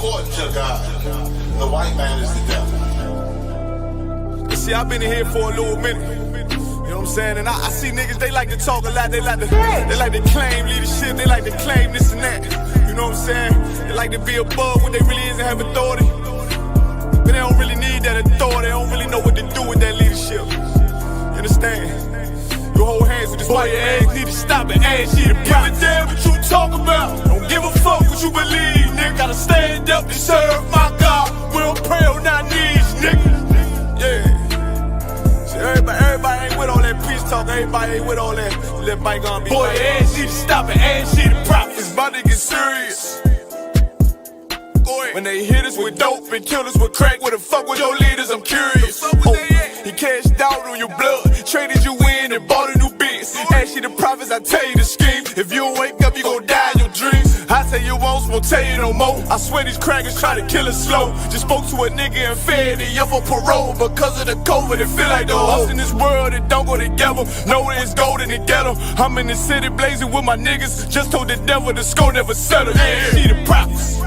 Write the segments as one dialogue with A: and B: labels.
A: according to God, the white man is the devil.
B: You see, I've been in here for a little minute. You know what I'm saying? And I see niggas, they like to talk a lot. They like to claim leadership. They like to claim this and that. You know what I'm saying? They like to be above what they really is and have authority. But they don't really need that authority. They don't really know what to do with that leadership. You understand? You hold hands with this boy, your ass need to stop it. Ass she the give a damn what you talk about. Don't give a fuck what you believe, nigga. Gotta stand up and serve my God. We don't pray on our knees, nigga. Yeah. See, everybody ain't with all that peace talk. Everybody ain't with all that. Let bygone be. Boy, your ass need to stop it. Ass she the prophet. It's about to get serious. When they hit us with dope and kill us with crack, where the fuck with your leaders? I'm curious. He cashed out on your blood, traded you in and bought a new biz. Ask you the prophets, I tell you the scheme. If you don't wake up, you gon' die in your dreams. I say you won't tell you no more. I swear these crackers try to kill us slow. Just spoke to a nigga and fed he up for parole because of the COVID. It feel like the host in this world that don't go together. Know that it's golden to get them. I'm in the city blazing with my niggas. Just told the devil the skull never settle. Yeah, see the prophets.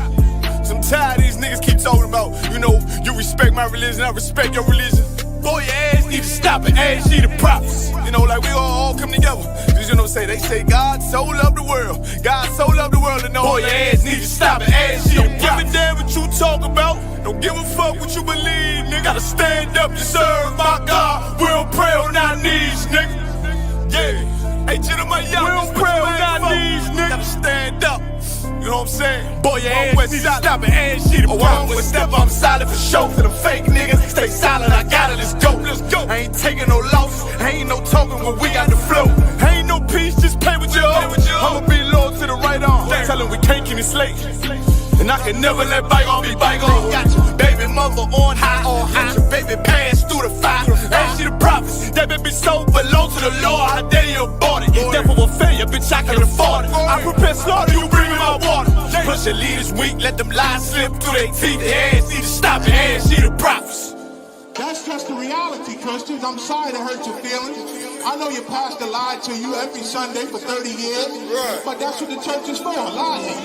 B: I'm tired of these niggas keep talking about, you know, you respect my religion, I respect your religion. Boy, your ass need to stop it, ass she the prophets. You know, like we all come together. Cause you know, they say God so loved the world. God so loved the world, and know boy, your ass need to stop it, ass she the prophets. Don't give a damn what you talk about. Don't give a fuck what you believe, nigga. Gotta stand up to serve my God. We don't pray on our knees, nigga. Yeah. Hey, gentlemen, y'all, we don't pray on our knees, nigga. Gotta stand up. You know what I'm saying? Boy, your ass need to stop it, ass she the problem. With step, I'm solid for show. To them fake niggas, stay silent, I got it, let's go. I ain't taking no loss, ain't no talking when we got the flow. Ain't no peace, just play with your own. I'ma be loyal to the right arm. Tell him we can't keep it slate. And I can never let bygone be bygone. Got your baby mother on high, got your baby pass through the fire. Ass she the prophets, that baby soul belong to the Lord. How dare you abort it? Devil will failure, bitch, I can afford it. I prepare slaughter, you bring me my water. Push your leaders weak, let them lies slip through their teeth. Their ass need to stop it, ass she the prophets.
C: That's just the reality, Christians. I'm sorry to hurt your feelings. I know your pastor lied to you every Sunday for 30 years, but that's what the church is for, lying.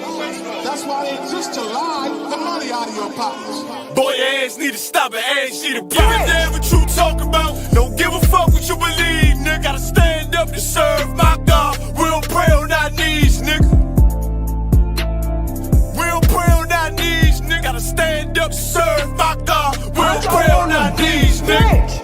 C: That's why they exist, to lie the money out of your pockets.
B: Boy, your ass need to stop it, ass she the prophets. Give a damn what you talk about. Don't give a fuck what you believe, nigga. Gotta stand up to serve my God. We don't pray on our knees, nigga. We don't pray on our knees, nigga. Gotta stand up to serve my God. We don't pray on our knees, nigga.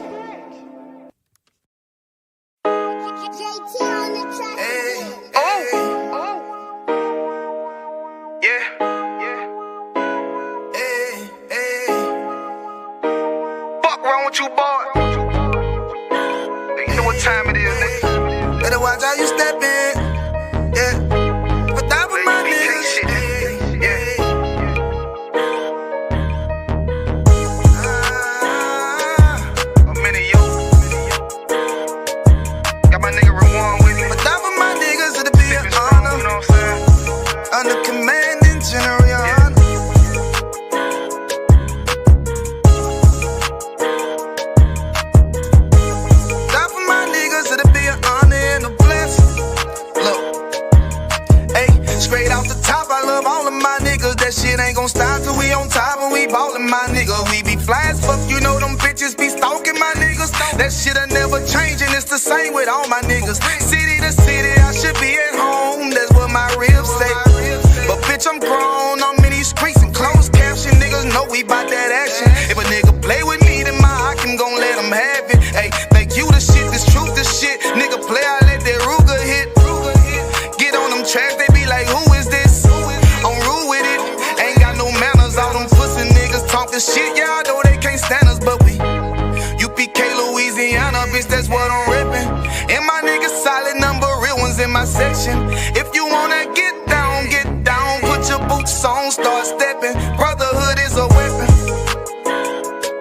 D: Fuck wrong with you, boy? You know what time it is, nigga. Better watch how you step in. Yeah. But that was my niggas. I'm in it, yo. Got my nigga Rewan with me. But that was my niggas, it'll be an honor. You know what I'm saying? Under commanding General Yana. That for my niggas, it'll be an honor and a blessing. Look, hey, straight off the top, I love all of my niggas. That shit ain't gon' stop till we on top and we ballin', my nigga. We be fly as fuck, you know them bitches be stalking my niggas. That shit'll never change and it's the same with all my niggas. City to city, I should be at home, that's what my ribs say. But bitch, I'm grown, I'm in these streets and closed caption. Niggas know we bout that action. If a nigga play with me, then my Hakim gon' let him have it. Hey, make you the shit, this truth the shit. Nigga play, I let that Ruger hit. Get on them tracks, they be like, who is this? I'm rude with it, ain't got no manners. All them pussy niggas talking shit, yeah, I know they can't stand us, but we UPK, Louisiana, bitch, that's what I'm rippin'. And my niggas solid number, real ones in my section. If you wanna get down, put your boots on, start stepping. Brotherhood is a weapon.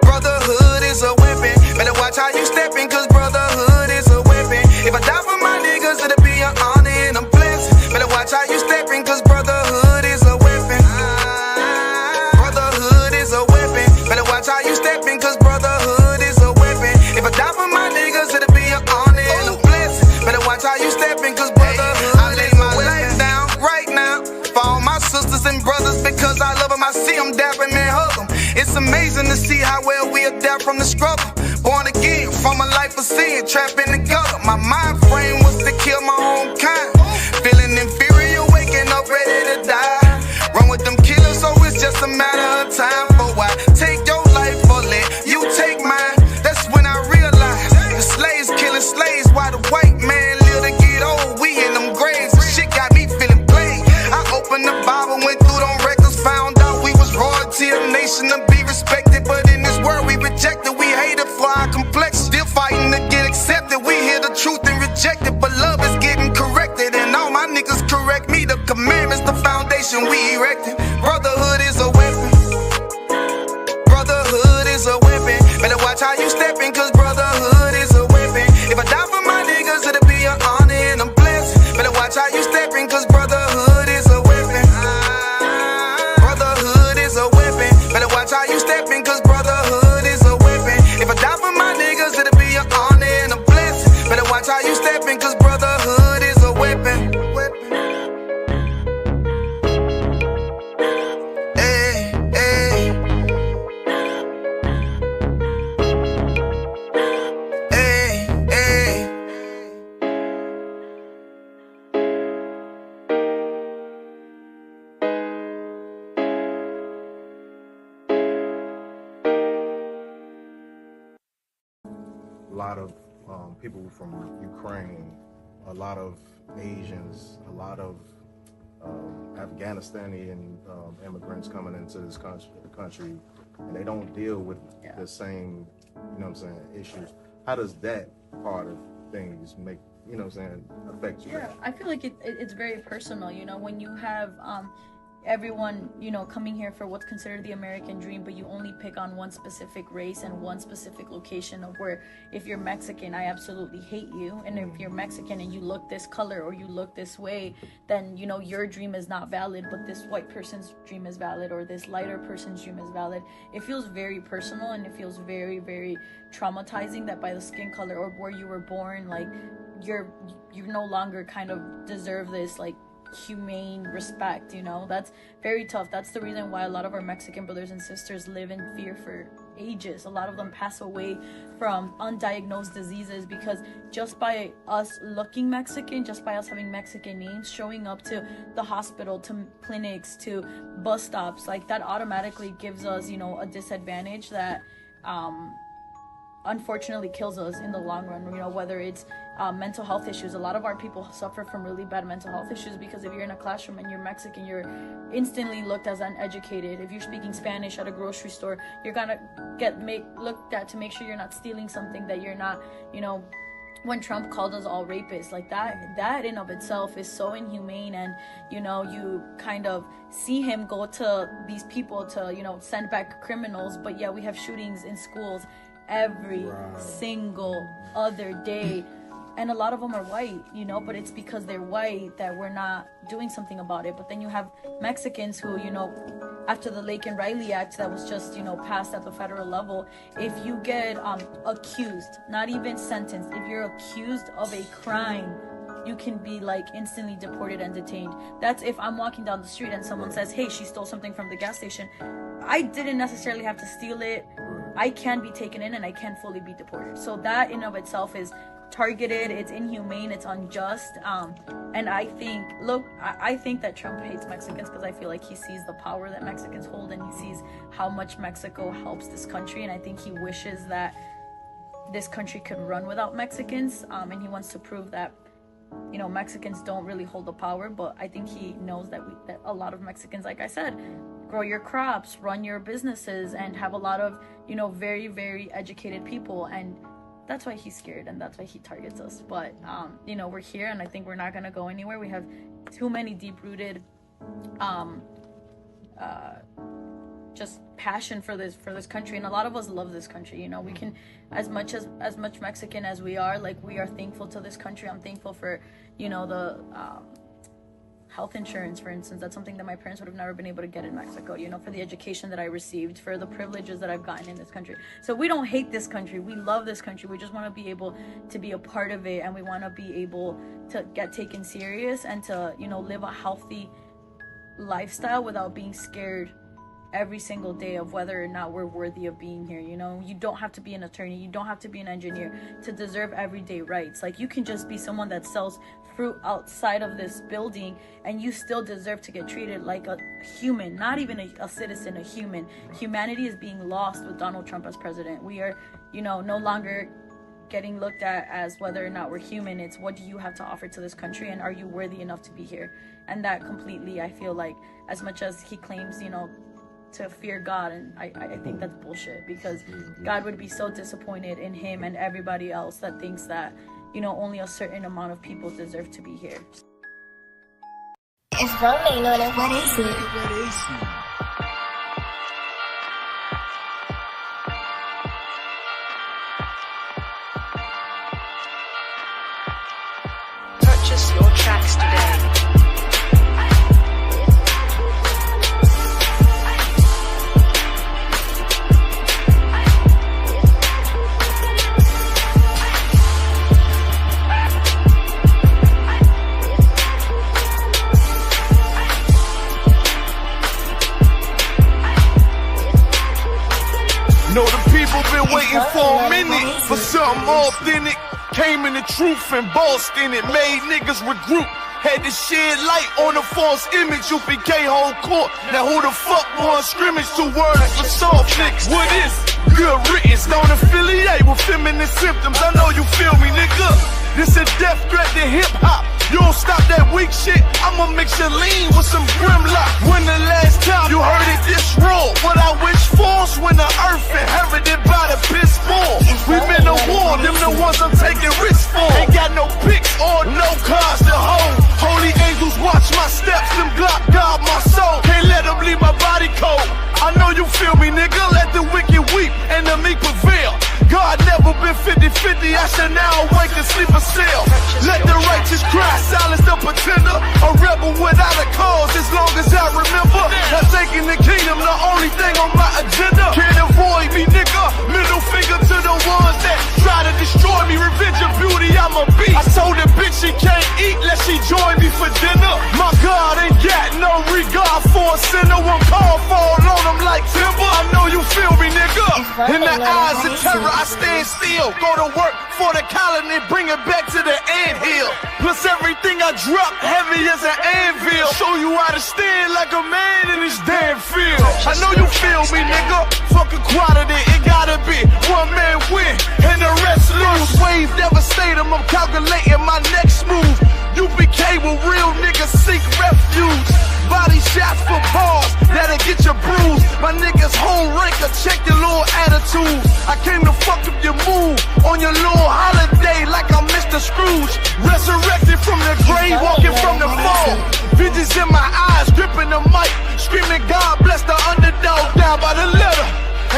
D: Brotherhood is a weapon. Better watch how you steppin', cause brotherhood is a weapon. If I die for my niggas, it'll be an honor and a blessing. Better watch how you steppin', cause brotherhood is a weapon. Brotherhood is a weapon. Better watch how you steppin', cause brotherhood is a weapon. If I die for my niggas, it'll be an honor and a blessing. Better watch how you steppin', cause brotherhood I lay my life down right now for all my sisters and brothers, because I love them, I see them down. amazing to see how well we adapt from the struggle. Born again from a life of sin, trapped in the gutter. My mind frame was to kill my own kind. Feeling inferior, waking up ready to die. Run with them killers, so it's just a matter of time. For why take your life or let you take mine? That's when I realized the slaves killing slaves while the white man live to get old. We in them graves, and shit got me feeling plain. I opened the Bible, went through them records, found out we was royalty, a nation to be respected. But in this world we rejected, we hated for our complex. Still fighting to get accepted. We hear the truth and reject it, but love is getting corrected. And all my niggas correct me. The commandments, the foundation we erected. Brotherhood is a weapon. Brotherhood is a weapon. Better watch how you stepping, cause brotherhood is a weapon. If I die for my niggas, it'll be an honor and a blessing. Better watch how you stepping, cause brotherhood is a weapon. Brotherhood is a weapon. Better watch how you stepping, cause brotherhood is a weapon. If I die for my niggas, it'll be an honor and a blessing. Better watch how you stepping, cause brotherhood is a weapon. Hey, hey. Hey, hey.
E: A lot of people from Ukraine, a lot of Asians, a lot of Afghanistani immigrants coming into this country, and they don't deal with the same, you know what I'm saying, issues. How does that part of things make, you know what I'm saying, affect you?
F: Yeah, I feel like it's very personal, you know, when you have everyone, you know, coming here for what's considered the American dream, but you only pick on one specific race and one specific location of where, if you're Mexican, I absolutely hate you, and if you're Mexican and you look this color or you look this way, then, you know, your dream is not valid, but this white person's dream is valid, or this lighter person's dream is valid. It feels very personal, and it feels very, very traumatizing that by the skin color or where you were born, like, you no longer kind of deserve this, like, humane respect, you know. That's very tough. That's the reason why a lot of our Mexican brothers and sisters live in fear for ages. A lot of them pass away from undiagnosed diseases because just by us looking Mexican, just by us having Mexican names, showing up to the hospital, to clinics, to bus stops, like, that automatically gives us, you know, a disadvantage that unfortunately kills us in the long run. You know, whether it's mental health issues. A lot of our people suffer from really bad mental health issues because if you're in a classroom and you're Mexican, you're instantly looked as uneducated. If you're speaking Spanish at a grocery store, you're gonna get looked at to make sure you're not stealing something, that you're not, you know. When Trump called us all rapists, like that in of itself is so inhumane. And, you know, you kind of see him go to these people to, you know, send back criminals, but yeah, we have shootings in schools every single other day, and a lot of them are white, you know, but it's because they're white that we're not doing something about it. But then you have Mexicans who, you know, after the Lake and Riley Act that was just, you know, passed at the federal level, if you get accused, not even sentenced, if you're accused of a crime, you can be like instantly deported and detained. That's if I'm walking down the street and someone says, hey, she stole something from the gas station. I didn't necessarily have to steal it. I can be taken in and I can fully be deported. So that in of itself is targeted, it's inhumane, it's unjust. And I think, I think that Trump hates Mexicans because I feel like he sees the power that Mexicans hold, and he sees how much Mexico helps this country. And I think he wishes that this country could run without Mexicans. And he wants to prove that, you know, Mexicans don't really hold the power. But I think he knows that that a lot of Mexicans, like I said, grow your crops, run your businesses, and have a lot of, you know, very, very educated people. And that's why he's scared, and that's why he targets us. But you know, we're here, and I think we're not gonna go anywhere. We have too many deep-rooted just passion for this country, and a lot of us love this country. You know, we can, as much Mexican as we are, like, we are thankful to this country. I'm thankful for, you know, the health insurance, for instance. That's something that my parents would have never been able to get in Mexico, you know, for the education that I received, for the privileges that I've gotten in this country. So we don't hate this country. We love this country. We just want to be able to be a part of it, and we want to be able to get taken serious and to, you know, live a healthy lifestyle without being scared every single day of whether or not we're worthy of being here. You know, you don't have to be an attorney, you don't have to be an engineer to deserve everyday rights. Like, you can just be someone that sells fruit outside of this building and you still deserve to get treated like a human, not even a citizen, a human. Humanity is being lost with Donald Trump as president. We are, you know, no longer getting looked at as whether or not we're human. It's what do you have to offer to this country, and are you worthy enough to be here? And that completely, I feel like, as much as he claims, you know, to fear God, and I think that's bullshit, because God would be so disappointed in him and everybody else that thinks that, you know, only a certain amount of people deserve to be here.
G: It's rolling on it. What is it?
H: Purchase your tracks today.
B: Know the people been waiting for a minute for something authentic. Came in the truth and bossed in it, made niggas regroup. Had to shed light on the false image. UPK whole court. Now who the fuck won scrimmage? 2 words for soft niggas. What is good riddance? Don't affiliate with feminine symptoms. I know you feel me, nigga. This a death threat to hip hop. You don't stop that weak shit, I'ma mix your lean with some Grimlock. When the last time you heard it this raw? What I wish for's when the earth inherited by the piss poor. We been to war, them the ones I'm taking risks for. Ain't got no pics or no cars to hold. Holy angels watch my steps, them Glock guard my soul. Can't let them leave my body cold. I know you feel me, nigga, let the wicked weep and the meek prevail. God never been 50-50, I should now awake and sleep a cell. Let the righteous cry, silence the pretender. A rebel without a cause, as long as I remember. Not taking the kingdom, the only thing on my agenda. Can't avoid me, nigga. Middle finger to the ones that try to destroy me. Revenge of beauty, I'm a beast. I told the bitch she can't eat, let she join me for dinner. My God ain't got no regard for a sinner. One call fall on him like timber. I know you feel me, nigga. In the eyes of terror, I stand still. Go to work for the colony, bring it back to the anthill. Plus everything I drop heavy as an anvil. Show you how to stand like a man in this damn field. I know you feel me, nigga. Fuck equality, it gotta be one man win and the rest lose. Wave devastator, I'm calculating my next move. UPK with real niggas seek refuge. Body shots for bars, that'll get you bruised. My niggas whole ranker, check your little attitude. I came to fuck up your mood on your little holiday like I'm Mr. Scrooge. Resurrected from the grave, walking from the fall. Visions in my eyes, gripping the mic, screaming God bless the underdog, down by the letter.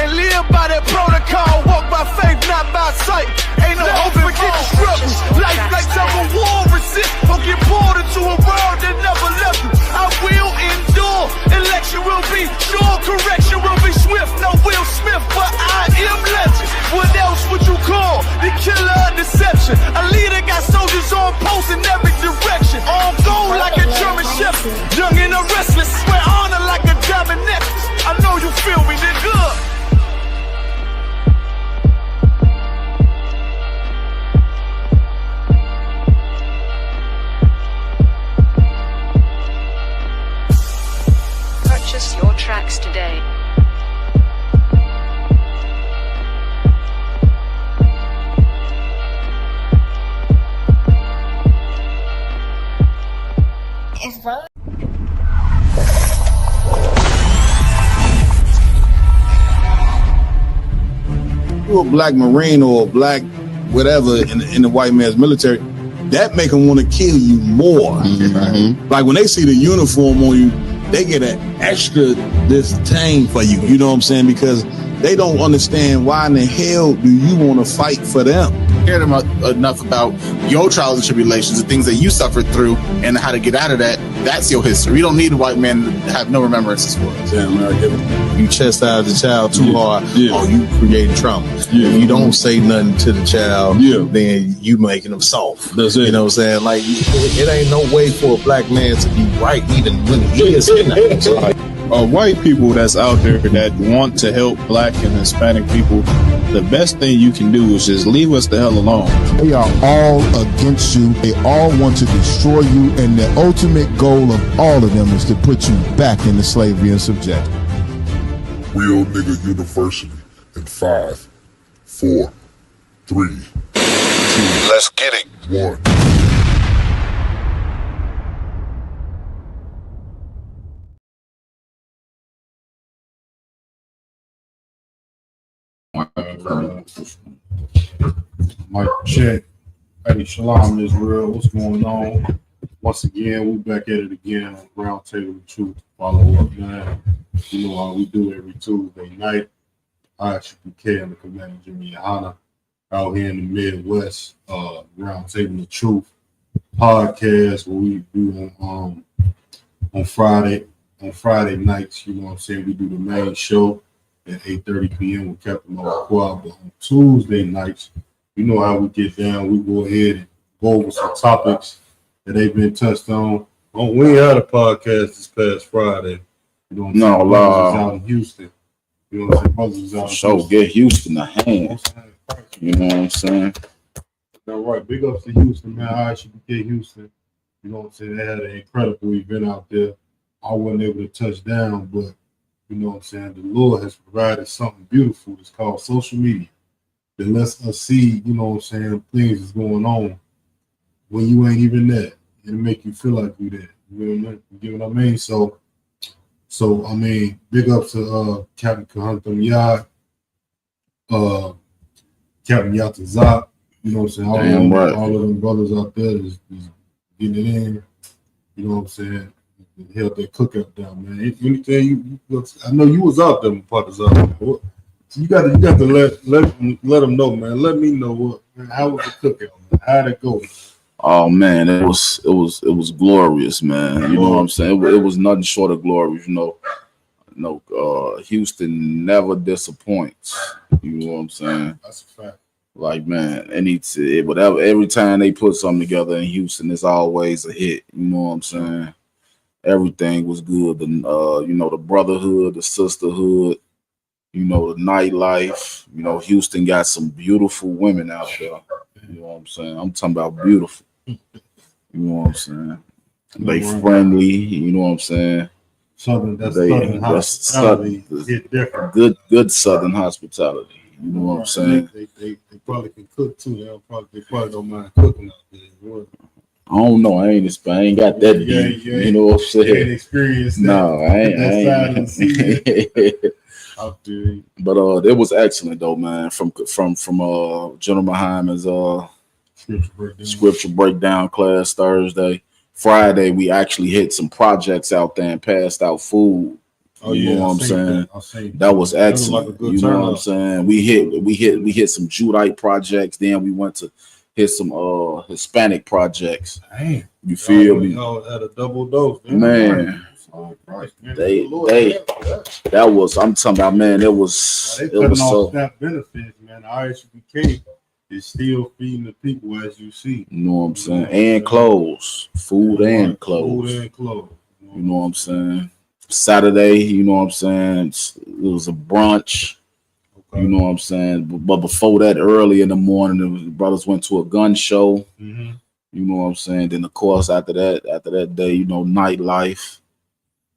B: And live by that protocol, walk by faith, not by sight. Ain't no hope for getting struggles. Life like some war, resist or get pulled into a world that never left you. I will endure, election will be sure, correction will be swift. No Will Smith, but I am legend. What else would you call the killer of deception? A leader got soldiers on post in every direction. On gold like a German shepherd, young and a restless. Wear honor like a diamond necklace. I know you feel me, nigga.
H: Purchase your tracks today.
G: It's rolling.
I: You're a black Marine or a black whatever in the white man's military, that make them want to kill you more. Mm-hmm. Like when they see the uniform on you, they get an extra disdain for you. You know what I'm saying? Because they don't understand why in the hell do you want to fight for them.
J: Cared enough about your trials and tribulations, the things that you suffered through, and how to get out of that. That's your history. You don't need a white man to have no remembrances for it.
I: Yeah, you chastise the child too hard, oh, you creating trauma. If you don't say nothing to the child, then you making them soft. That's it. You know what I'm saying? Like, it ain't no way for a black man to be right even when he is in the house.
K: white people that's out there that want to help black and Hispanic people, the best thing you can do is just leave us the hell alone.
L: They are all against you. They all want to destroy you. And the ultimate goal of all of them is to put you back into slavery and subjection.
M: Real Nigga University in 5, 4, 3, 2,
A: Let's get it.
M: 1.
N: Mic check. Hey, Shalom Israel. What's going on? Once again, we back at it again on Round Table of Truth. Follow up, man. You know how we do every Tuesday night. I should be carrying the Commander Jimmy Yohana out here in the Midwest. Round Table of Truth podcast where we do on Friday nights. You know what I'm saying? We do the main show at 8:30 p.m. with Captain Quad. But on Tuesday nights, you know how we get down. We go ahead and go over some topics that they've been touched on. We had a podcast this past Friday. You know what I'm saying? Brothers out in Houston. You know what I'm saying? Brothers out in Houston.
K: Get Houston a hand. You know what I'm saying?
N: All right. Big ups to Houston, man. I should get Houston. You know what I'm saying? They had an incredible event out there. I wasn't able to touch down, but you know what I'm saying? The Lord has provided something beautiful. It's called social media. That lets us see, you know what I'm saying, things is going on when you ain't even there. It'll make you feel like you there. You know what I mean? So I mean, big ups to Captain Kahantam Yad, Captain Yatazak, you know what I'm saying? All of them brothers out there is getting it in. You know what I'm saying? Held that cookout down, man. Anything I know you was out there with partners out there. So you got to let them know, man. Let me know how was the cookout, man? How'd it go?
K: Oh man, it was glorious, man. You know what I'm saying? It was nothing short of glorious. You know, Houston never disappoints. You know what I'm saying?
N: That's a fact.
K: Like man, every time they put something together in Houston, it's always a hit. You know what I'm saying? Everything was good. You know, the brotherhood, the sisterhood, you know, the nightlife. You know, Houston got some beautiful women out there. You know what I'm saying? I'm talking about beautiful. You know what I'm saying? They friendly. You know what I'm saying?
N: Southern hospitality.
K: Good Southern hospitality. You know what I'm saying?
N: They probably can cook too. They probably don't mind cooking out there.
K: I don't know. I ain't got that deep. You know what I'm saying?
N: You ain't experienced that.
K: No, I ain't. But it was excellent though, man. From General Muhammad's scripture breakdown class Thursday. Friday we actually hit some projects out there and passed out food. You know what I'm saying? That was excellent. You know what I'm saying? We hit some Judite projects. Then we went to hit some Hispanic projects.
N: Dang.
K: You feel me?
N: At a double dose,
K: man. That was, I'm talking about, man. It was so.
N: That benefits, man. ISUPK is still feeding the people, as you see.
K: You know what I'm saying? And clothes, food and clothes. You know what I'm saying? Saturday, you know what I'm saying? It was a brunch. You know what I'm saying? But before that, early in the morning, the brothers went to a gun show.
N: Mm-hmm.
K: You know what I'm saying? Then, of course, after that day, you know, nightlife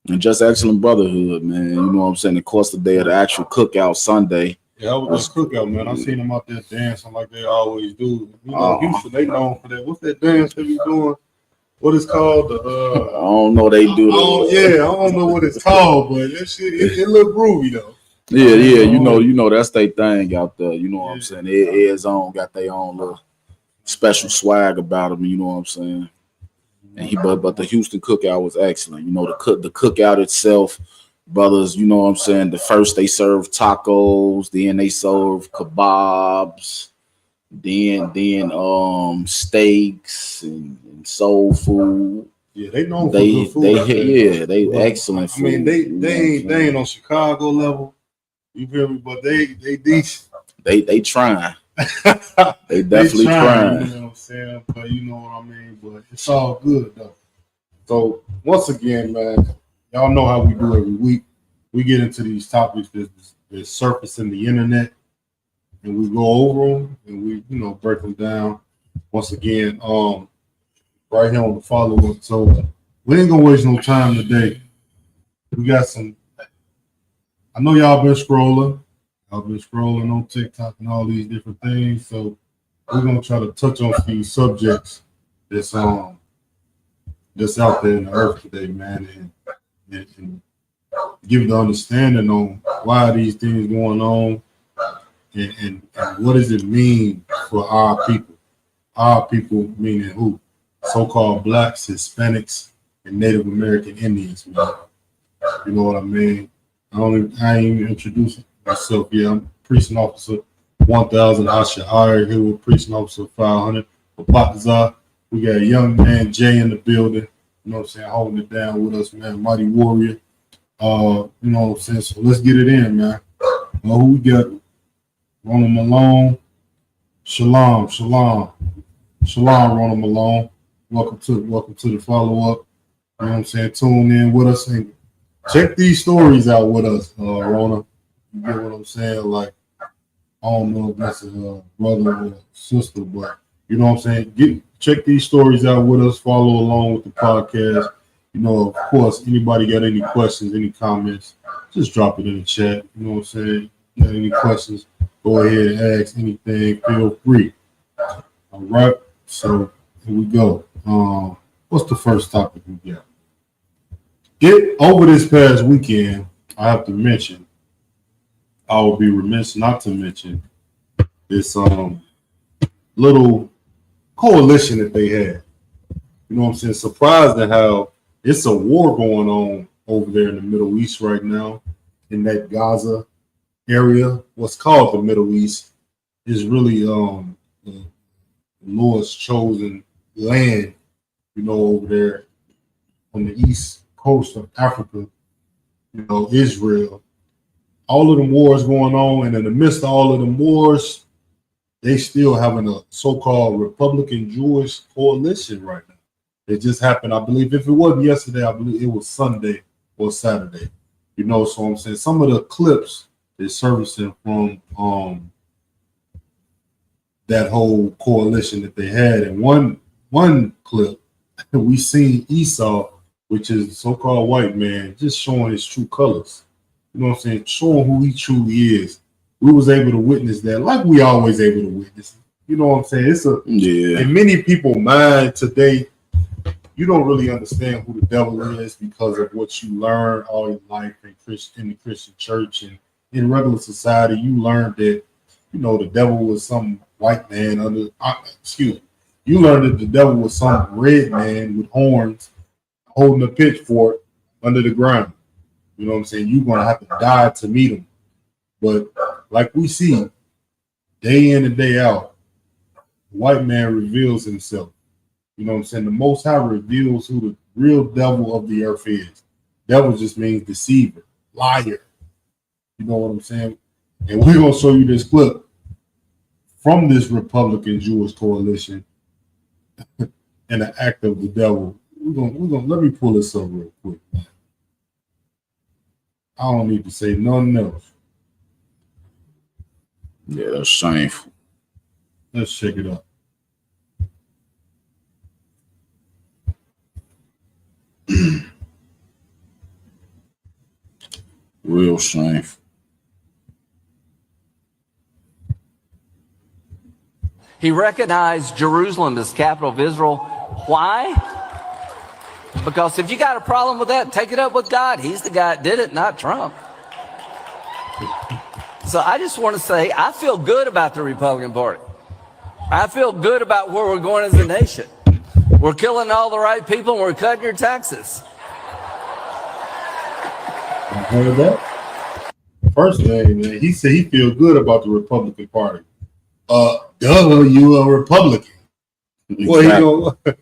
K: and just excellent brotherhood, man. You know what I'm saying? Of course, the day of the actual cookout Sunday.
N: Yeah, that was a cookout, man. I seen them out there dancing like they always do. You know, Houston, they known for that. What's that dance they be doing? What it's called?
K: I don't know. They do
N: I don't know what it's called, but that shit, it look groovy though.
K: Yeah, you know that's their thing out there. You know what I'm saying? Ed's on got their own little special swag about them. You know what I'm saying? And but the Houston cookout was excellent. You know, the cookout itself, brothers. You know what I'm saying? The first they served tacos, then they served kebabs, then steaks and soul food.
N: Yeah, they know for good food.
K: They excellent food.
N: I mean, they ain't on Chicago level. You feel me? But they decent.
K: They trying. They definitely trying.
N: You know what I'm saying? But you know what I mean? But it's all good though. So once again, man, y'all know how we do every week. we get into these topics that surface in the internet, and we go over them and we, break them down. Once again, right here on the follow-up. So we ain't gonna waste no time today. We got some. I know y'all been scrolling. Y'all been scrolling on TikTok and all these different things. So we're gonna try to touch on these subjects that's out there in the earth today, man, and give the understanding on why these things going on and what does it mean for our people. Our people meaning who? So-called blacks, Hispanics, and Native American Indians, man. You know what I mean? I ain't even introducing myself yet. I'm Precinct Officer 1000 Asha here with Precinct Officer 500 for Patazar. We got a young man, Jay, in the building. You know what I'm saying? Holding it down with us, man. Mighty Warrior. You know what I'm saying? So let's get it in, man. Who we got? Ronald Malone. Shalom, Ronald Malone. Welcome to the follow-up. You know what I'm saying? Tune in with us and check these stories out with us, Rona. You get what I'm saying? Like, I don't know if that's a brother or sister, but you know what I'm saying? Check these stories out with us. Follow along with the podcast. You know, of course, anybody got any questions, any comments, just drop it in the chat. You know what I'm saying? Got any questions, go ahead and ask anything. Feel free. All right. So here we go. What's the first topic we got? Over this past weekend, I have to mention, I would be remiss not to mention this little coalition that they had. You know what I'm saying? Surprised at how it's a war going on over there in the Middle East right now, in that Gaza area. What's called the Middle East is really the Lord's chosen land, you know, over there on the east coast of Africa, you know, Israel. All of them wars going on, and in the midst of all of them wars, they still having a so-called Republican Jewish coalition right now. It just happened, I believe, if it wasn't yesterday, I believe it was Sunday or Saturday. You know, so I'm saying some of the clips is servicing from that whole coalition that they had. And one clip, we seen Esau, which is the so-called white man, just showing his true colors. You know what I'm saying? Showing who he truly is. We was able to witness that, like we always able to witness. You know what I'm saying? It's in many people's mind today, you don't really understand who the devil is because of what you learn all your life in the Christian church and in regular society. You learned that, you know, the devil was some white man you learned that the devil was some red man with horns holding a pitchfork under the ground. You know what I'm saying? You're going to have to die to meet him. But like we see, day in and day out, the white man reveals himself. You know what I'm saying? The Most High reveals who the real devil of the earth is. Devil just means deceiver, liar. You know what I'm saying? And we're going to show you this clip from this Republican Jewish coalition and the act of the devil. We're gonna let me pull this up real quick, man. I don't need to say nothing else.
K: Yeah, that's shameful.
N: Let's check it out.
K: Real shameful.
O: He recognized Jerusalem as capital of Israel. Why? Because if you got a problem with that, take it up with God. He's the guy that did it, not Trump. So I just want to say, I feel good about the Republican Party. I feel good about where we're going as a nation. We're killing all the right people and we're cutting your taxes.
N: I heard that. First thing, man, he said he feel good about the Republican Party. You a Republican. Exactly.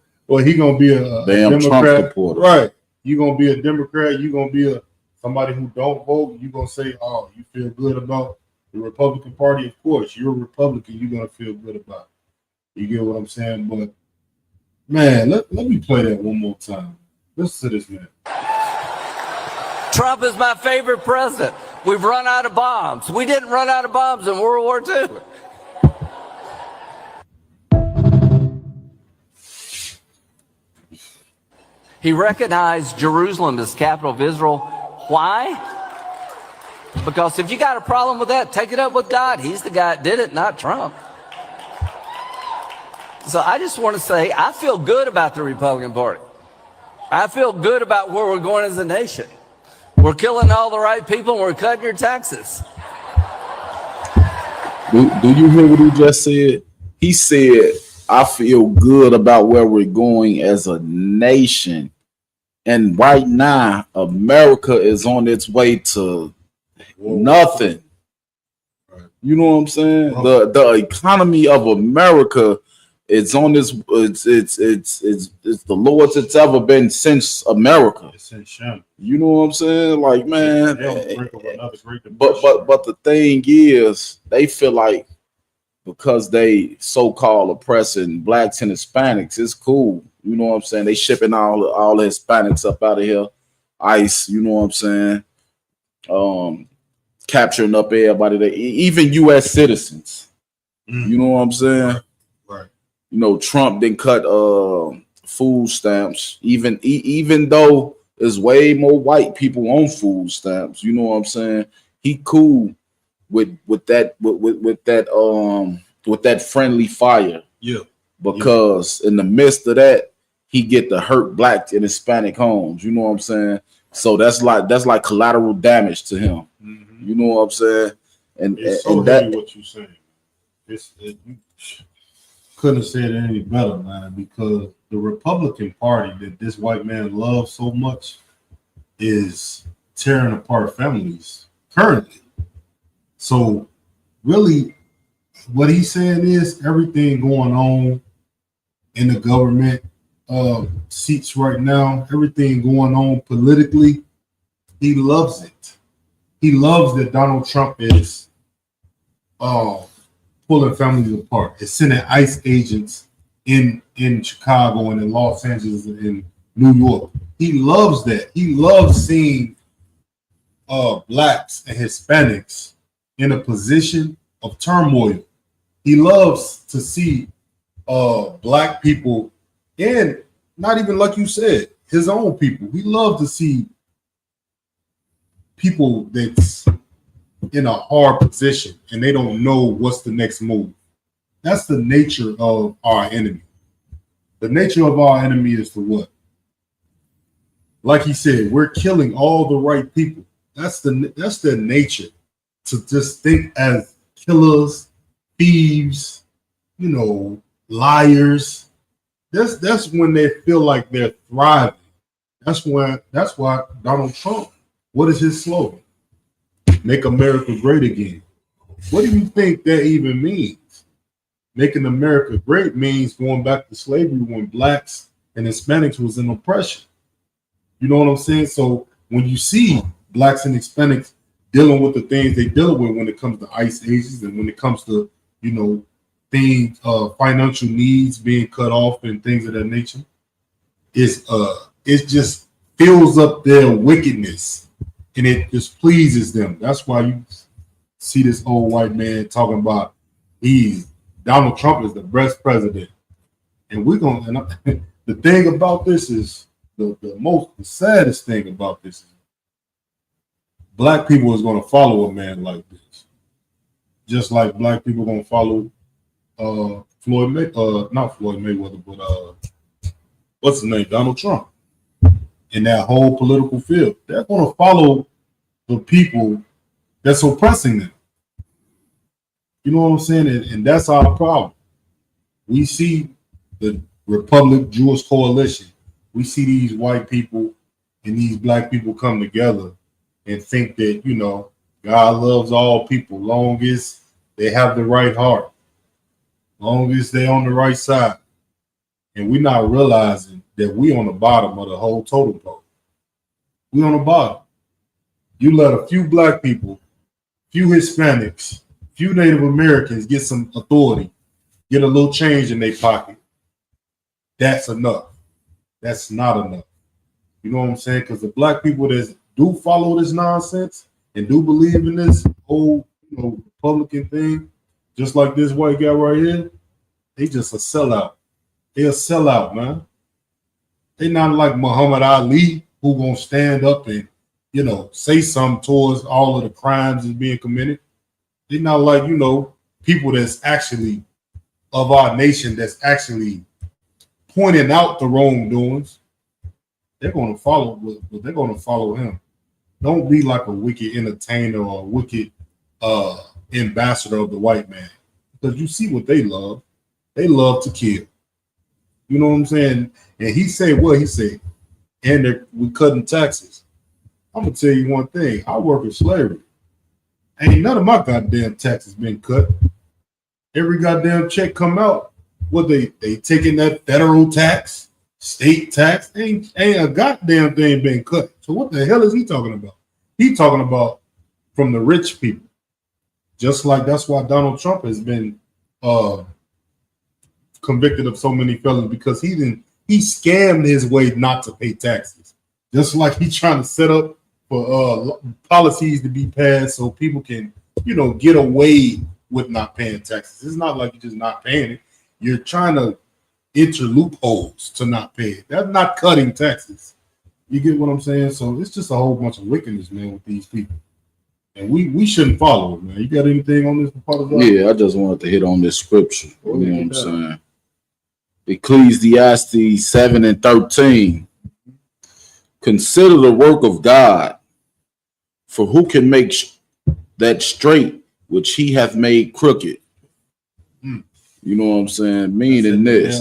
N: He gonna be a
K: damn
N: Democrat.
K: Trump supporter.
N: Right. You gonna be a Democrat, you gonna be somebody who don't vote, you gonna say, oh, you feel good about the Republican Party? Of course, you're a Republican, you're gonna feel good about it. You get what I'm saying? But man, let me play that one more time. Listen to this, man.
O: Trump is my favorite president. We've run out of bombs. We didn't run out of bombs in World War II. He recognized Jerusalem as the capital of Israel. Why? Because if you got a problem with that, take it up with God. He's the guy that did it, not Trump. So I just want to say, I feel good about the Republican Party. I feel good about where we're going as a nation. We're killing all the right people and we're cutting your taxes.
K: Do you hear what he just said? He said, I feel good about where we're going as a nation. And right now, America is on its way to nothing. You know what I'm saying? The economy of America is on this. It's the lowest it's ever been since America. You know what I'm saying? Like, man. But the thing is, they feel like because they so-called oppressing blacks and Hispanics, it's cool. You know what I'm saying? They shipping all the Hispanics up out of here. ICE, you know what I'm saying? Capturing up everybody there, even U.S. citizens. You know what I'm saying?
N: Right.
K: You know, Trump didn't cut food stamps, even though there's way more white people on food stamps. You know what I'm saying? He cool with that friendly fire.
N: Yeah.
K: Because in the midst of that, he get to hurt black and Hispanic homes. You know what I'm saying? So that's like collateral damage to him. Mm-hmm. You know what I'm saying? And
N: it's so heavy what you're saying. You couldn't have said it any better, man. Because the Republican Party that this white man loves so much is tearing apart families currently. So really, what he's saying is everything going on in the government seats right now, everything going on politically, he loves it. He loves that Donald Trump is pulling families apart. It's sending ICE agents in Chicago and in Los Angeles and in New York. He loves that. He loves seeing blacks and Hispanics in a position of turmoil. He loves to see black people, and not even like you said, his own people. He loves to see people that's in a hard position and they don't know what's the next move. That's the nature of our enemy. The nature of our enemy is to what? Like he said, we're killing all the right people. That's their nature, to just think as killers, thieves, you know, liars. That's when they feel like they're thriving. That's why Donald Trump, what is his slogan? Make America great again. What do you think that even means? Making America great means going back to slavery when blacks and Hispanics was in oppression. You know what I'm saying? So when you see blacks and Hispanics dealing with the things they deal with when it comes to ICE agents and when it comes to, you know, things, financial needs being cut off and things of that nature, it just fills up their wickedness and it just pleases them. That's why you see this old white man talking about Donald Trump is the best president. And the thing about this is the saddest thing about this is black people is going to follow a man like this. Just like black people are going to follow not Floyd Mayweather, but what's his name? Donald Trump. In that whole political field. They're going to follow the people that's oppressing them. You know what I'm saying? And that's our problem. We see the Republic Jewish Coalition. We see these white people and these black people come together and think that, you know, God loves all people, long as they have the right heart, long as they're on the right side. And we're not realizing that we on the bottom of the whole totem pole. We on the bottom. You let a few black people, few Hispanics, few Native Americans get some authority, get a little change in their pocket. That's enough. That's not enough. You know what I'm saying? Because the black people that's do follow this nonsense and do believe in this whole, Republican thing, just like this white guy right here, they just a sellout. They a sellout, man. They not like Muhammad Ali, who gonna stand up and, say something towards all of the crimes that's being committed. They not like, people that's actually of our nation that's actually pointing out the wrongdoings. They're gonna follow, but they're gonna follow him. Don't be like a wicked entertainer or a wicked ambassador of the white man, because you see what they love. They love to kill. You know what I'm saying? And he said what he said, and we cutting taxes. I'm gonna tell you one thing. I work in slavery. Ain't none of my goddamn taxes been cut. Every goddamn check come out. What they taking that federal tax, state tax? Ain't a goddamn thing been cut. So what the hell is he talking about? He talking about from the rich people. Just like that's why Donald Trump has been convicted of so many felonies, because he scammed his way not to pay taxes. Just like he's trying to set up for policies to be passed so people can, get away with not paying taxes. It's not like you're just not paying it. You're trying to enter loopholes to not pay it. That's not cutting taxes. You get what I'm saying? So it's just a whole bunch of wickedness, man, with these people. And we shouldn't follow it, man. You got anything on this part of that?
K: Yeah, I just wanted to hit on this scripture. You know what I'm saying? Ecclesiastes 7:13. Consider the work of God, for who can make that straight which he hath made crooked? You know what I'm saying? Meaning this,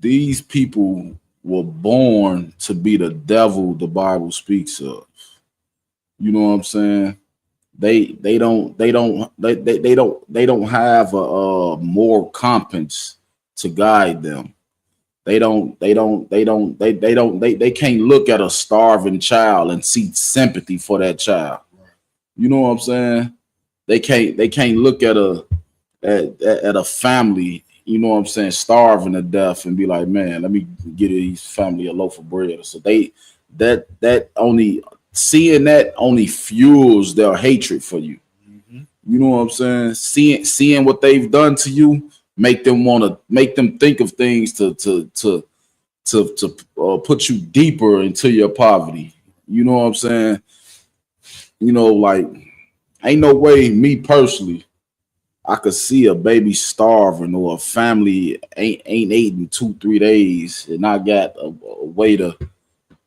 K: these people were born to be the devil the Bible speaks of. You know what I'm saying? They don't have a moral compass to guide them. They can't look at a starving child and see sympathy for that child. You know what I'm saying? They can't look at a family, you know what I'm saying, starving to death and be like, man, let me get his family a loaf of bread. So that only fuels their hatred for you. You know what I'm saying? Seeing what they've done to you make them think of things to put you deeper into your poverty. You know what I'm saying? Like, ain't no way, me personally, I could see a baby starving or a family ain't eating 2-3 days and I got a way to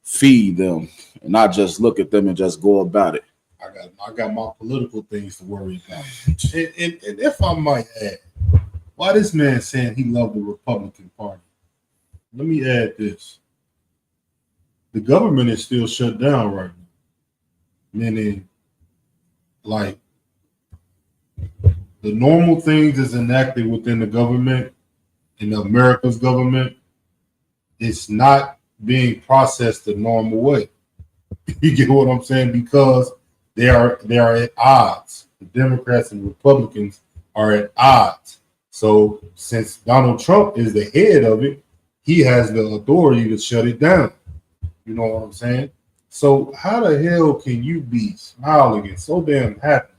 K: feed them, and I just look at them and just go about it.
N: I got my political things to worry about. And if I might add, why this man saying he loved the Republican Party? Let me add this. The government is still shut down right now. Meaning, like, the normal things that's enacted within the government, in America's government, it's not being processed the normal way. You get what I'm saying? Because they are at odds. The Democrats and Republicans are at odds. So since Donald Trump is the head of it, he has the authority to shut it down. You know what I'm saying? So how the hell can you be smiling and so damn happy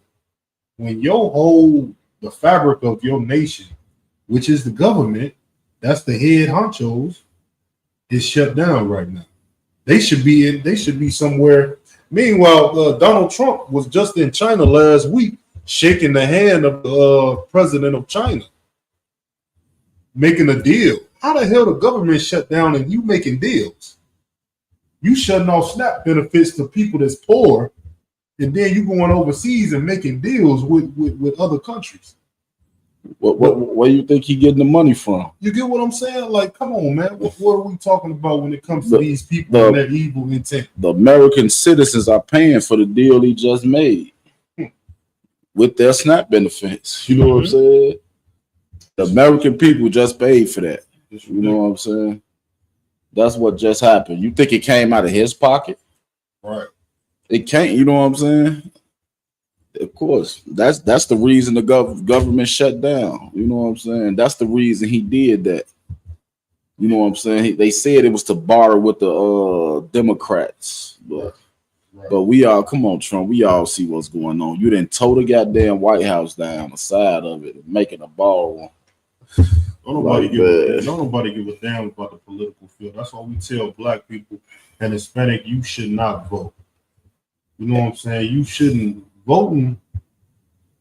N: when the fabric of your nation, which is the government, that's the head honchos, is shut down right now? They should be somewhere. Meanwhile, Donald Trump was just in China last week, shaking the hand of the president of China, making a deal. How the hell the government shut down and you making deals? You shutting off SNAP benefits to people that's poor, and then you going overseas and making deals with other countries.
K: Where you think he getting the money from?
N: You get what I'm saying? Like, come on, man. What are we talking about when it comes to these people and their evil intent?
K: The American citizens are paying for the deal he just made with their SNAP benefits. You know what I'm saying? The American people just paid for that. You know what I'm saying? That's what just happened. You think it came out of his pocket?
N: Right.
K: It can't. You know what I'm saying? Of course. That's the reason the government shut down. You know what I'm saying? That's the reason he did that. You know what I'm saying? They said it was to barter with the Democrats, but we all, come on, Trump, we all see what's going on. You didn't tow the goddamn White House down the side of it and making a ball.
N: Don't nobody give a damn about the political field. That's why we tell black people and Hispanic, you should not vote. You know what I'm saying? You shouldn't voting.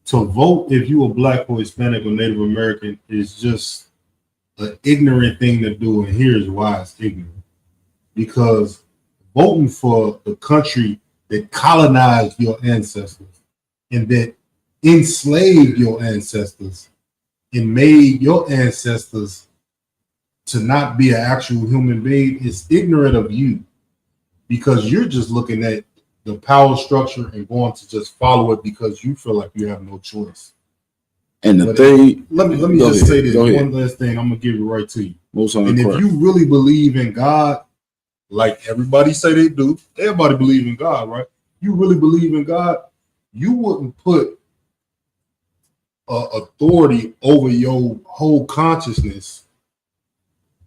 N: To vote if you a black or Hispanic or Native American is just an ignorant thing to do, and here's why it's ignorant. Because voting for the country that colonized your ancestors and that enslaved your ancestors and made your ancestors to not be an actual human being is ignorant of you, because you're just looking at the power structure and going to just follow it because you feel like you have no choice.
K: And the thing,
N: let me just say this one last thing. I'm gonna give it right to you. And if you really believe in God, like everybody say they do, everybody believe in God, right? You really believe in God, you wouldn't put authority over your whole consciousness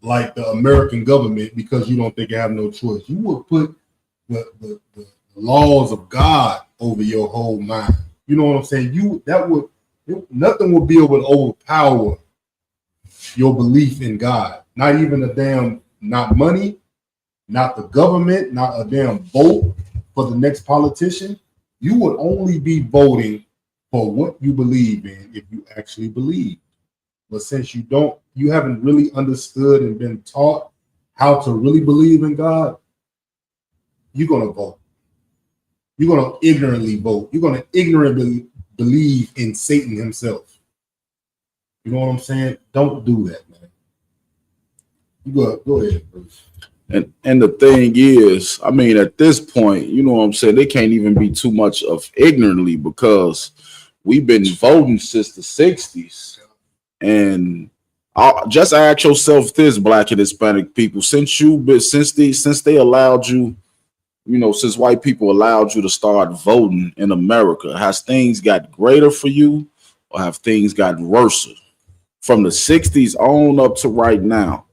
N: like the American government because you don't think you have no choice. You would put the laws of God over your whole mind. You know what I'm saying? Nothing would be able to overpower your belief in God. Not even not money, not the government, not a damn vote for the next politician. You would only be voting for what you believe in if you actually believe. But since you haven't really understood and been taught how to really believe in God, you're gonna vote. You're going to ignorantly vote. You're going to ignorantly believe in Satan himself. You know what I'm saying? Don't do that, man. You go ahead, Bruce.
K: And the thing is, I mean, at this point, you know what I'm saying, they can't even be too much of ignorantly, because we've been voting since the 60s. And just ask yourself this, black and Hispanic people, since they allowed you, you know, since white people allowed you to start voting in America, has things got greater for you or have things got worse? From the 60s on up to right now,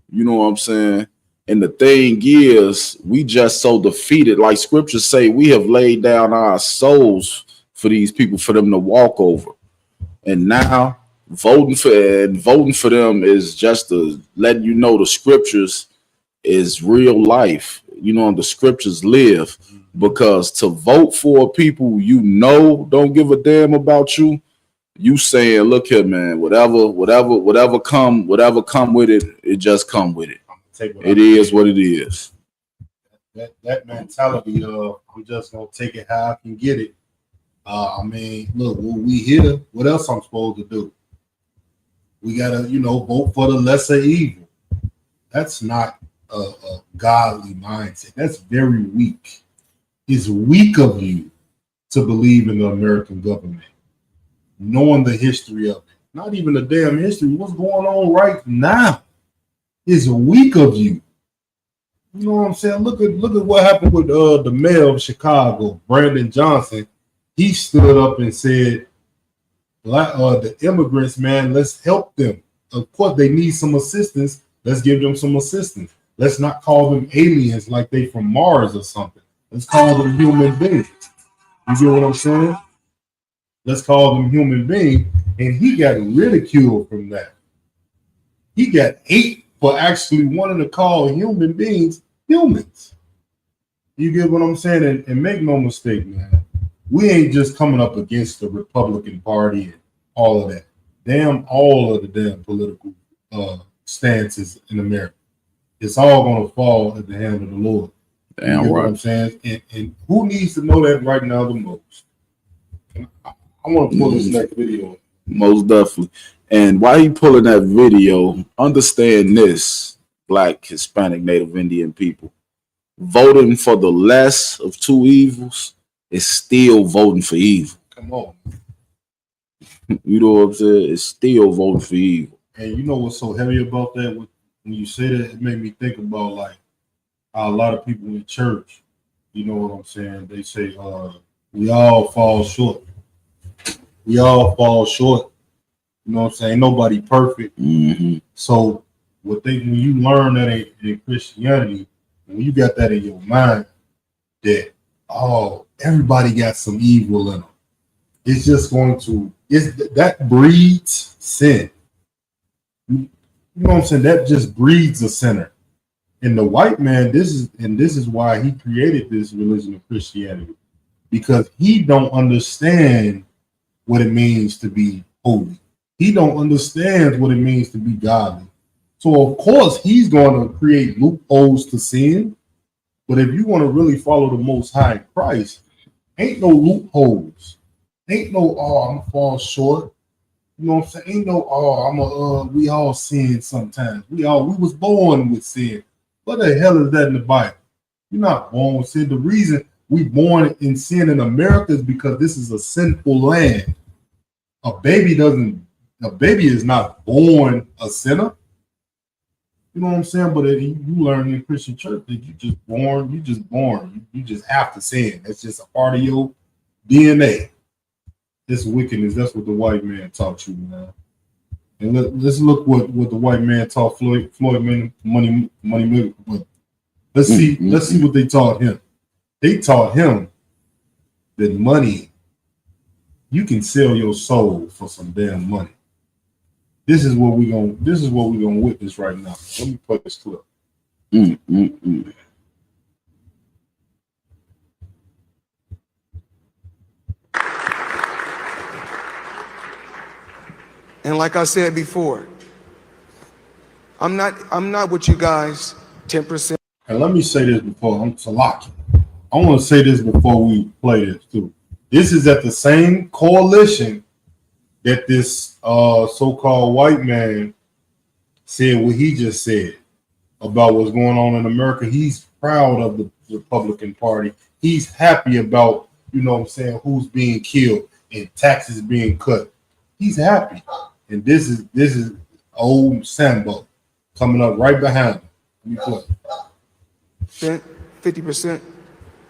K: you know what I'm saying? And the thing is, we just so defeated. Like scriptures say, we have laid down our souls for these people, for them to walk over. And now voting for them is just to let you know the scriptures is real life. You know, the scriptures live, because to vote for people you know don't give a damn about you, you saying, look here, man, whatever come with it, it just come with it. It is what it is.
N: That mentality of I'm just gonna take it how I can get it. I mean, look, when we here, what else I'm supposed to do? We gotta, vote for the lesser evil. That's not a godly mindset. That's very weak. It's weak of you to believe in the American government, knowing the history of it. Not even the damn history. What's going on right now is weak of you. You know what I'm saying? Look at what happened with the mayor of Chicago, Brandon Johnson. He stood up and said, the immigrants, man, let's help them. Of course, they need some assistance. Let's give them some assistance. Let's not call them aliens like they from Mars or something. Let's call them human beings. You get what I'm saying? Let's call them human beings. And he got ridiculed from that. He got hate for actually wanting to call human beings humans. You get what I'm saying? And make no mistake, man. We ain't just coming up against the Republican Party and all of that. Damn, all of the damn political stances in America. It's all going to fall at the hand of the Lord.
K: Damn
N: you know
K: right.
N: What I'm saying? And who needs to know that right now the most? I want to pull this next video.
K: Most definitely. And while he pulling that video, understand this, Black, Hispanic, Native Indian people. Voting for the less of two evils is still voting for evil.
N: Come on.
K: You know what I'm saying? It's still voting for evil.
N: And you know what's so heavy about that? When you say that, it made me think about like how a lot of people in church, you know what I'm saying? They say, we all fall short. We all fall short. You know what I'm saying? Nobody perfect.
K: Mm-hmm.
N: So when you learn that in Christianity, when you got that in your mind, that everybody got some evil in them, it's just going to that breeds sin. You know what I'm saying? That just breeds a sinner. And the white man, this is why he created this religion of Christianity, because he don't understand what it means to be holy. He don't understand what it means to be godly. So of course he's going to create loopholes to sin. But if you want to really follow the Most High in Christ, ain't no loopholes. Ain't no I'm gonna fall short. You know what I'm saying? Ain't no we all sin sometimes. We was born with sin. What the hell is that in the Bible? You're not born with sin. The reason we born in sin in America is because this is a sinful land. A baby is not born a sinner. You know what I'm saying? But you learn in Christian church that you just born. You just have to sin. That's just a part of your DNA. This wickedness, that's what the white man taught you, man. And let's look what the white man taught Floyd Money. But let's see what they taught him. They taught him that money, you can sell your soul for some damn money. This is what we're gonna witness right now. Let me play this clip.
D: And like I said before, I'm not with you guys 10%.
N: And let me say this before I'm Salaki. I want to say this before we play this too. This is at the same coalition that this so-called white man said what he just said about what's going on in America. He's proud of the Republican Party. He's happy about, you know what I'm saying, who's being killed and taxes being cut. He's happy. And this is old Sambo coming up right behind him. Let me play.
D: 50%.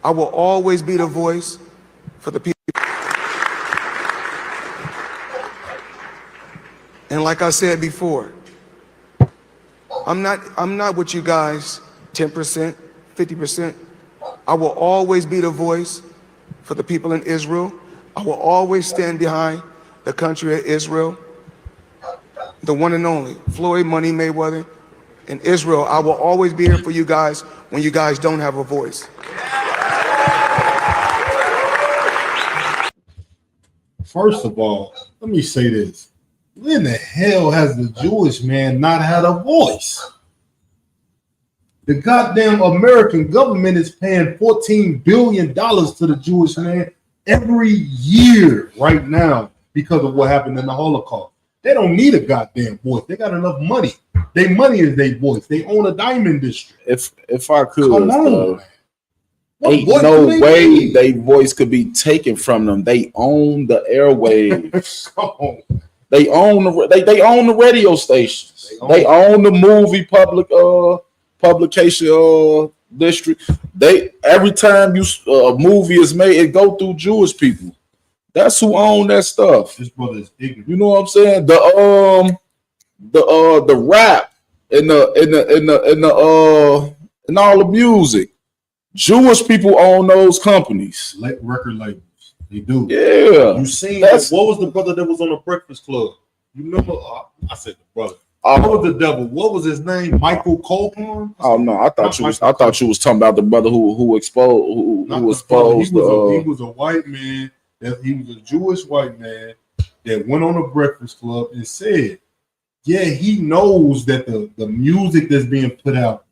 D: I will always be the voice for the people. And like I said before, I'm not with you guys 10%, 50%. I will always be the voice for the people in Israel. I will always stand behind the country of Israel, the one and only Floyd Money Mayweather in Israel. I will always be here for you guys when you guys don't have a voice.
N: First of all, let me say this. When the hell has the Jewish man not had a voice? The goddamn American government is paying $14 billion to the Jewish man every year right now because of what happened in the Holocaust. They don't need a goddamn voice. They got enough money. Their money is their voice. They own a diamond district.
K: If I could,
N: come on, man.
K: Ain't no way their voice could be taken from them. They own the airwaves. They own the radio stations. They own the movie publication district. Every time a movie is made, it go through Jewish people. That's who own that stuff.
N: This brother is ignorant.
K: You know what I'm saying? The rap and all the music. Jewish people own those companies.
N: Record labels. They do.
K: Yeah.
N: You seen that? What was the brother that was on the Breakfast Club? You remember? I said the brother. What was the devil? What was his name? Michael Colhorn?
K: Oh no, I thought you was talking about the brother who exposed who exposed
N: he was a white man. He was a Jewish white man that went on a Breakfast Club and said, yeah, he knows that the music that's being put out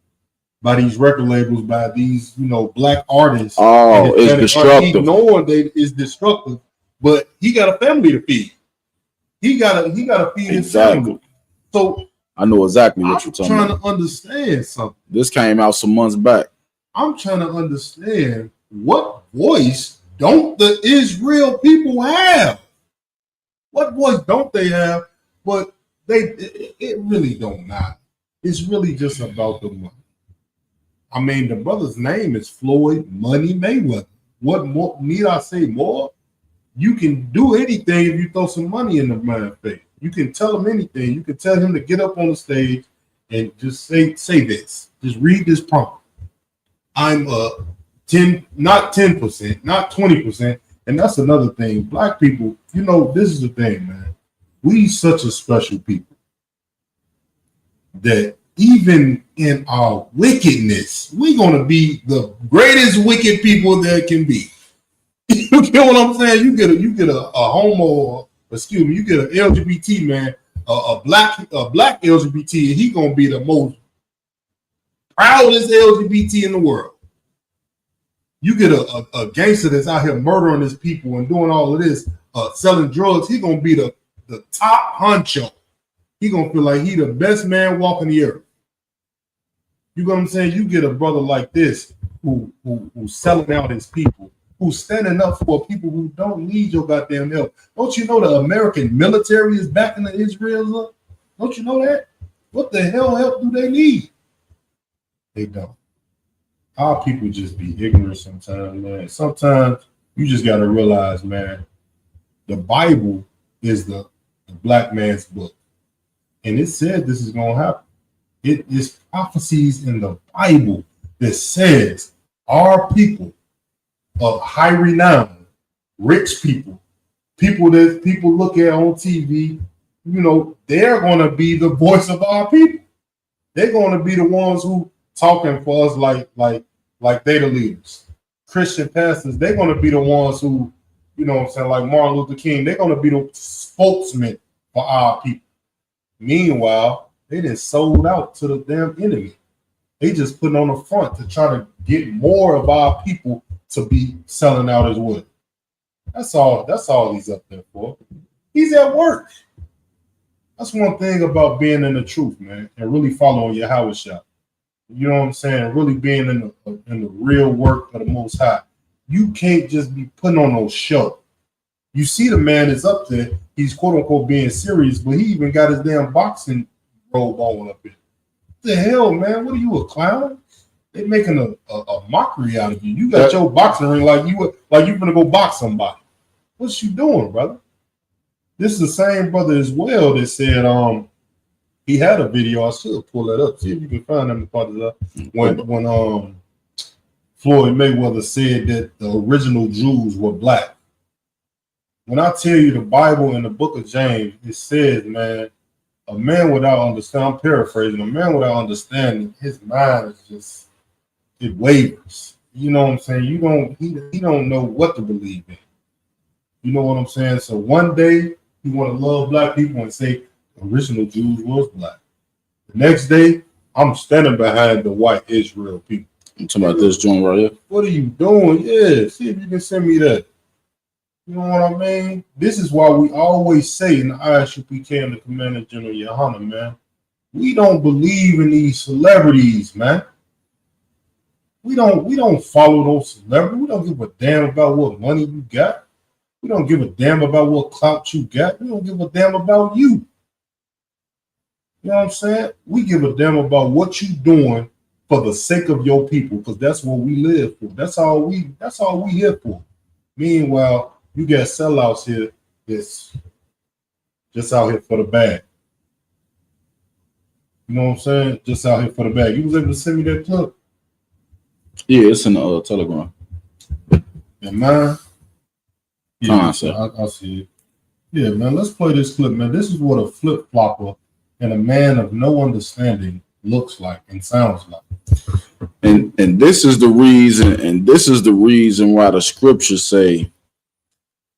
N: by these record labels, by these, black artists,
K: is destructive.
N: He knowing that it's destructive, but he got a family to feed. He gotta feed his family. So
K: I know exactly what you're talking about.
N: I'm trying to understand something.
K: This came out some months back.
N: I'm trying to understand what voice don't the Israel people have? What voice don't they have? But it really don't matter. It's really just about the money. I mean, the brother's name is Floyd Money Mayweather. What more need I say more? You can do anything if you throw some money in the man's face. You can tell him anything. You can tell him to get up on the stage and just say this. Just read this prompt. I'm 10, not 10%, not 20%. And that's another thing. Black people, you know, this is the thing, man. We such a special people that even in our wickedness, we're gonna be the greatest wicked people there can be. You get what I'm saying? You get a homo, excuse me, you get an LGBT man, a black LGBT, and he gonna be the most proudest LGBT in the world. You get a gangster that's out here murdering his people and doing all of this, selling drugs. He gonna be the top honcho. He gonna feel like he the best man walking the earth. You know what I'm saying? You get a brother like this who's selling out his people, who's standing up for people who don't need your goddamn help. Don't you know the American military is backing the Israelis up? Don't you know that? What the hell help do they need? They don't. Our people just be ignorant sometimes, man. Sometimes you just got to realize, man, the Bible is the black man's book. And it said this is going to happen. It is prophecies in the Bible that says our people of high renown, rich people, people that people look at on TV, you know, they're going to be the voice of our people. They're going to be the ones who talking for us like they the leaders. Christian pastors, they're going to be the ones who, you know what I'm saying, like Martin Luther King, they're going to be the spokesman for our people. Meanwhile, they done sold out to the damn enemy. They just putting on the front to try to get more of our people to be selling out as well. That's all he's up there for. He's at work. That's one thing about being in the truth, man, and really following your Howard shop. You know what I'm saying? Really being in the real work of the Most High. You can't just be putting on no show. You see the man is up there. He's quote unquote being serious, but he even got his damn boxing robe on up here. What the hell, man? What are you, a clown? They making a mockery out of you. You got your boxing ring like you gonna go box somebody. What you doing, brother? This is the same brother as well that said he had a video. I should pull that up. See if you can find them part of that. When Floyd Mayweather said that the original Jews were black. When I tell you the Bible in the book of James, it says, man, a man without understanding, I'm paraphrasing, a man without understanding, his mind is just, it wavers. You know what I'm saying? He don't know what to believe in. You know what I'm saying? So one day he want to love black people and say the original Jews was black. The next day, I'm standing behind the white Israel people.
K: I'm talking about this joint right here.
N: What are you doing? Yeah, see if you can send me that. You know what I mean? This is why we always say in the ISUPK and the Commander General Yohana, man, we don't believe in these celebrities, man. We don't follow those celebrities. We don't give a damn about what money you got. We don't give a damn about what clout you got. We don't give a damn about you. You know what I'm saying? We give a damn about what you doing for the sake of your people, because that's what we live for. That's all we here for. Meanwhile, you got sellouts here that's just out here for the bag. You know what I'm saying? Just out here for the bag. You was able to send me that clip?
K: Yeah, it's in the Telegram.
N: And mine? Yeah, I see it. Yeah, man, let's play this clip, man. This is what a flip-flopper and a man of no understanding looks like and sounds like.
K: And this is the reason why the scriptures say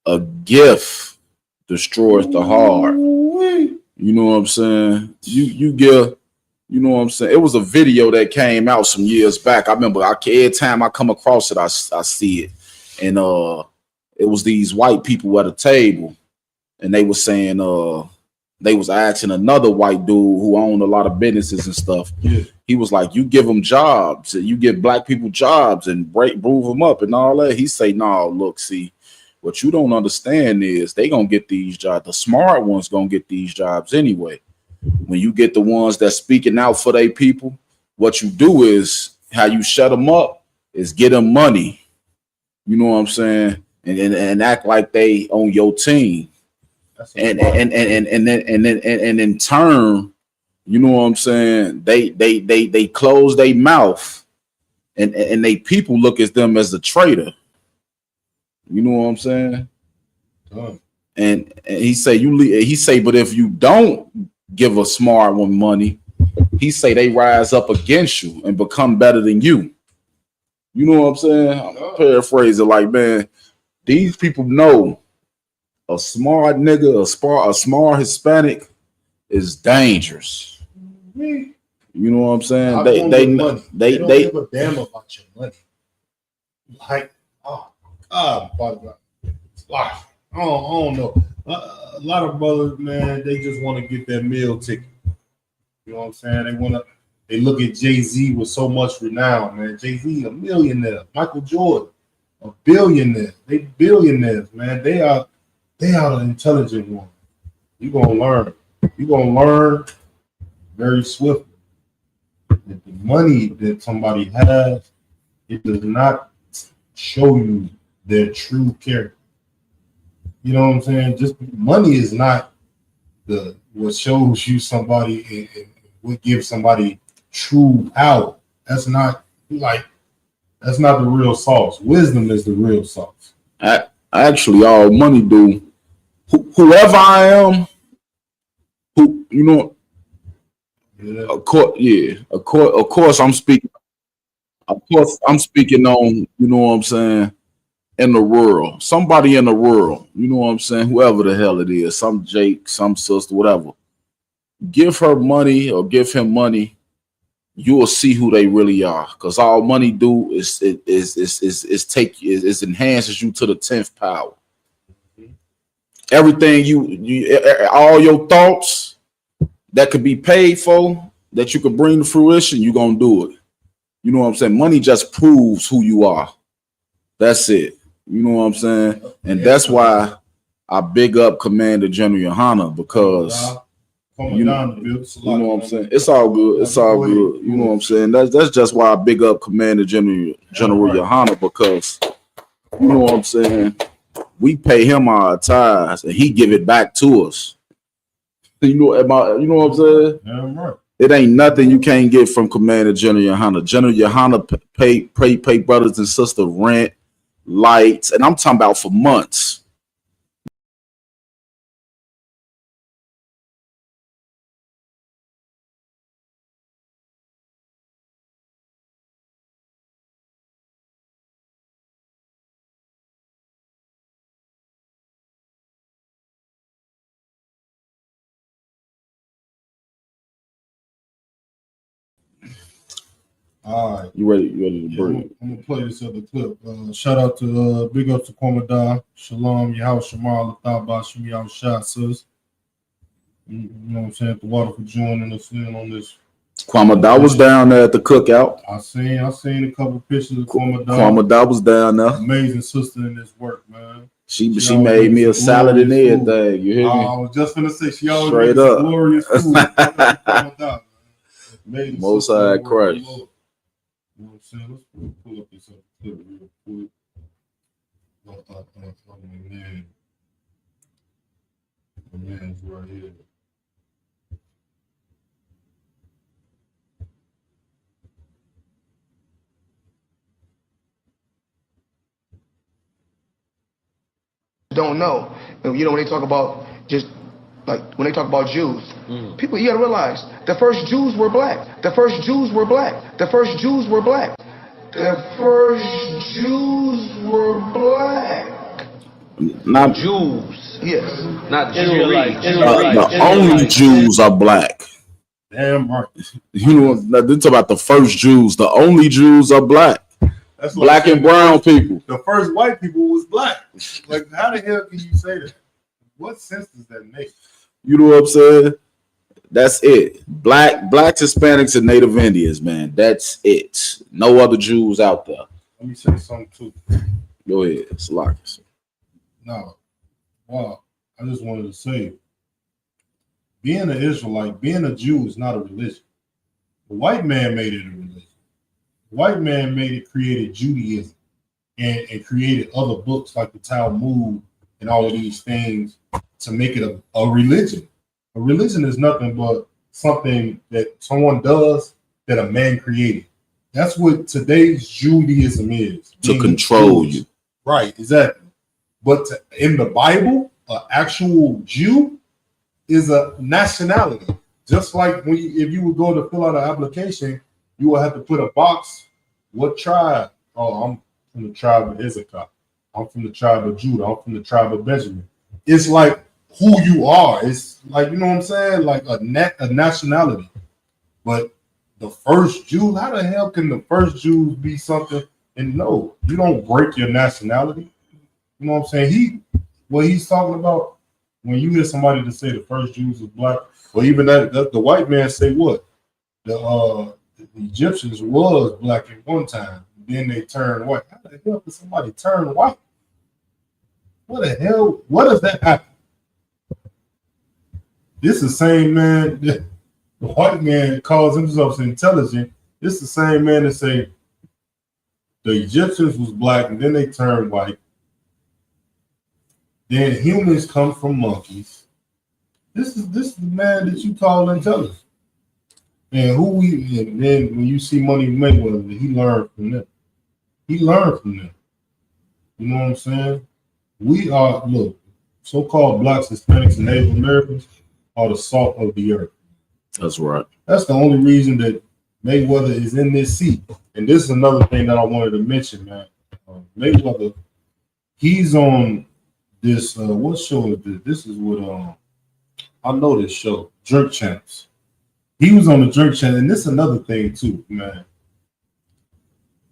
K: a gift destroys the heart. You know what I'm saying? You give, you know what I'm saying? It was a video that came out some years back. I remember every time I come across it, I see it. And it was these white people at a table, and they were saying they was asking another white dude who owned a lot of businesses and stuff.
N: Yeah.
K: He was like, you give them jobs, you give black people jobs and move them up and all that. He say, no, look, see, what you don't understand is they gonna get these jobs. The smart ones gonna get these jobs anyway. When you get the ones that's speaking out for their people, what you do is how you shut them up is get them money. You know what I'm saying? And act like they on your team. And in turn, You know what I'm saying? They close their mouth, and they people look at them as a traitor. You know what I'm saying? And he say he say, but if you don't give a smart one money, he say they rise up against you and become better than you. You know what I'm saying? I'm paraphrasing like, man, these people know a smart nigga, a smart Hispanic is dangerous. You know what I'm saying? They
N: don't give a damn about your money. Like, oh God, I don't know. A lot of brothers, man, they just want to get that meal ticket. You know what I'm saying? They look at Jay-Z with so much renown, man. Jay-Z, a millionaire. Michael Jordan, a billionaire. They billionaires, man. They are the intelligent one. You're gonna learn. You're gonna learn very swiftly that the money that somebody has, it does not show you their true character. You know what I'm saying? Just money is not what shows you somebody and what gives somebody true power. That's not the real sauce. Wisdom is the real sauce.
K: Actually, all money do. Whoever I am, you know. Yeah. Of course, I'm speaking. Of course, I'm speaking on. You know what I'm saying. In the world, somebody in the world, you know what I'm saying? Whoever the hell it is, some Jake, some sister, whatever. Give her money or give him money, you will see who they really are. Because all money do is enhances you to the 10th power. Everything you all your thoughts that could be paid for, that you could bring to fruition, you're gonna do it. You know what I'm saying? Money just proves who you are. That's it. You know what I'm saying? And that's why I big up Commander General Yohana, because you know what I'm saying? It's all good. It's all good. You know what I'm saying? That's just why I big up Commander General Yohana, because you know what I'm saying? We pay him our tithes and he give it back to us. You know what I'm saying?
N: Yeah, right.
K: It ain't nothing you can't get from Commander General Yohana. General Yohana pay brothers and sisters rent, lights, and I'm talking about for months.
N: All right.
K: You ready to break?
N: I'm gonna play this other clip. Shout out to big up to Kwamadan. Shalom, Yahweh Shamal, Lataba, Shemiyah Shah, sis. You know what I'm saying? The water for joining us in on this.
K: Kwamadan was down there at the cookout.
N: I seen a couple pictures of Kwamadan.
K: Kwamadan was down there.
N: Amazing sister in this work, man.
K: She made me a salad and everything. You hear me?
N: I was just gonna say she always
K: straight
N: makes
K: up
N: glorious food. Kwamadan, man.
K: Most High Christ.
N: You know what I'm saying? Let's pull up this other clip real quick. My man's right here.
P: Don't know. You know, when they talk about just like when they talk about Jews, people, you gotta realize the first Jews were black. The first Jews were black. The first Jews were black. The first Jews were black.
K: Not
P: Jews. Yes.
Q: Not Israelites.
K: The only Jews are black.
N: Damn right.
K: You know, they talk about the first Jews. The only Jews are black.
N: That's
K: black and brown people.
N: The first white people was black. Like, how the hell can you say that? What sense does that make?
K: You know what I'm saying? That's it. Blacks, Hispanics, and Native Indians, man. That's it. No other Jews out there.
N: Let me say something too.
K: Go ahead. It's like it.
N: No. Well, I just wanted to say, being an Israelite, being a Jew is not a religion. The white man made it a religion. The white man created Judaism and created other books like the Talmud and all of these things to make it a religion. A religion is nothing but something that someone does that a man created. That's what today's Judaism is.
K: To control you.
N: Right, exactly. But in the Bible, an actual Jew is a nationality. Just like if you would go to fill out an application, you will have to put a box. What tribe? Oh, I'm from the tribe of Issachar. I'm from the tribe of Judah. I'm from the tribe of Benjamin. It's like who you are. It's like, you know what I'm saying? Like a nationality. But the first Jews, how the hell can the first Jews be something? And no, you don't break your nationality. You know what I'm saying? What he's talking about, when you hear somebody to say the first Jews was black, or even that the white man say what? The Egyptians was black at one time, then they turned white. How the hell did somebody turn white? What the hell? What does that happen? This is the same man, the white man calls himself intelligent. This is the same man that say the Egyptians was black and then they turned white. Then humans come from monkeys. This is the man that you call intelligent. And and then when you see Money Mayweather, he learned from them. He learned from them. You know what I'm saying? We are, look, so-called blacks, Hispanics, and Native Americans are the salt of the earth.
K: That's right.
N: That's the only reason that Mayweather is in this seat. And this is another thing that I wanted to mention, man. Mayweather, he's on this, what show is this? This is what, I know this show, Drink Champs. He was on the Drink Champs, and this is another thing too, man.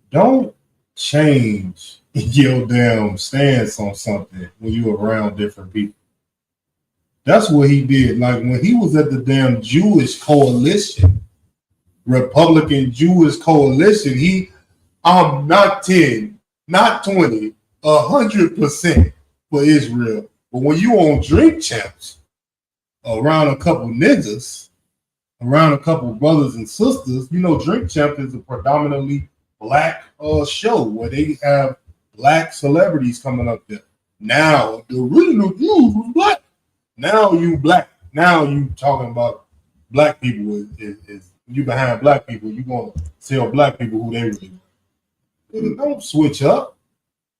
N: Don't change your damn stance on something when you're around different people. That's what he did. Like when he was at the damn Jewish coalition, Republican Jewish coalition, I'm not 10, not 20, 100% for Israel. But when you on Drink Champs, around a couple niggas, around a couple brothers and sisters, you know, Drink Champs is a predominantly black show where they have black celebrities coming up there. Now the original Jews was black. Now you black. Now you talking about black people is you behind black people. You gonna tell black people who they really are. Don't switch up.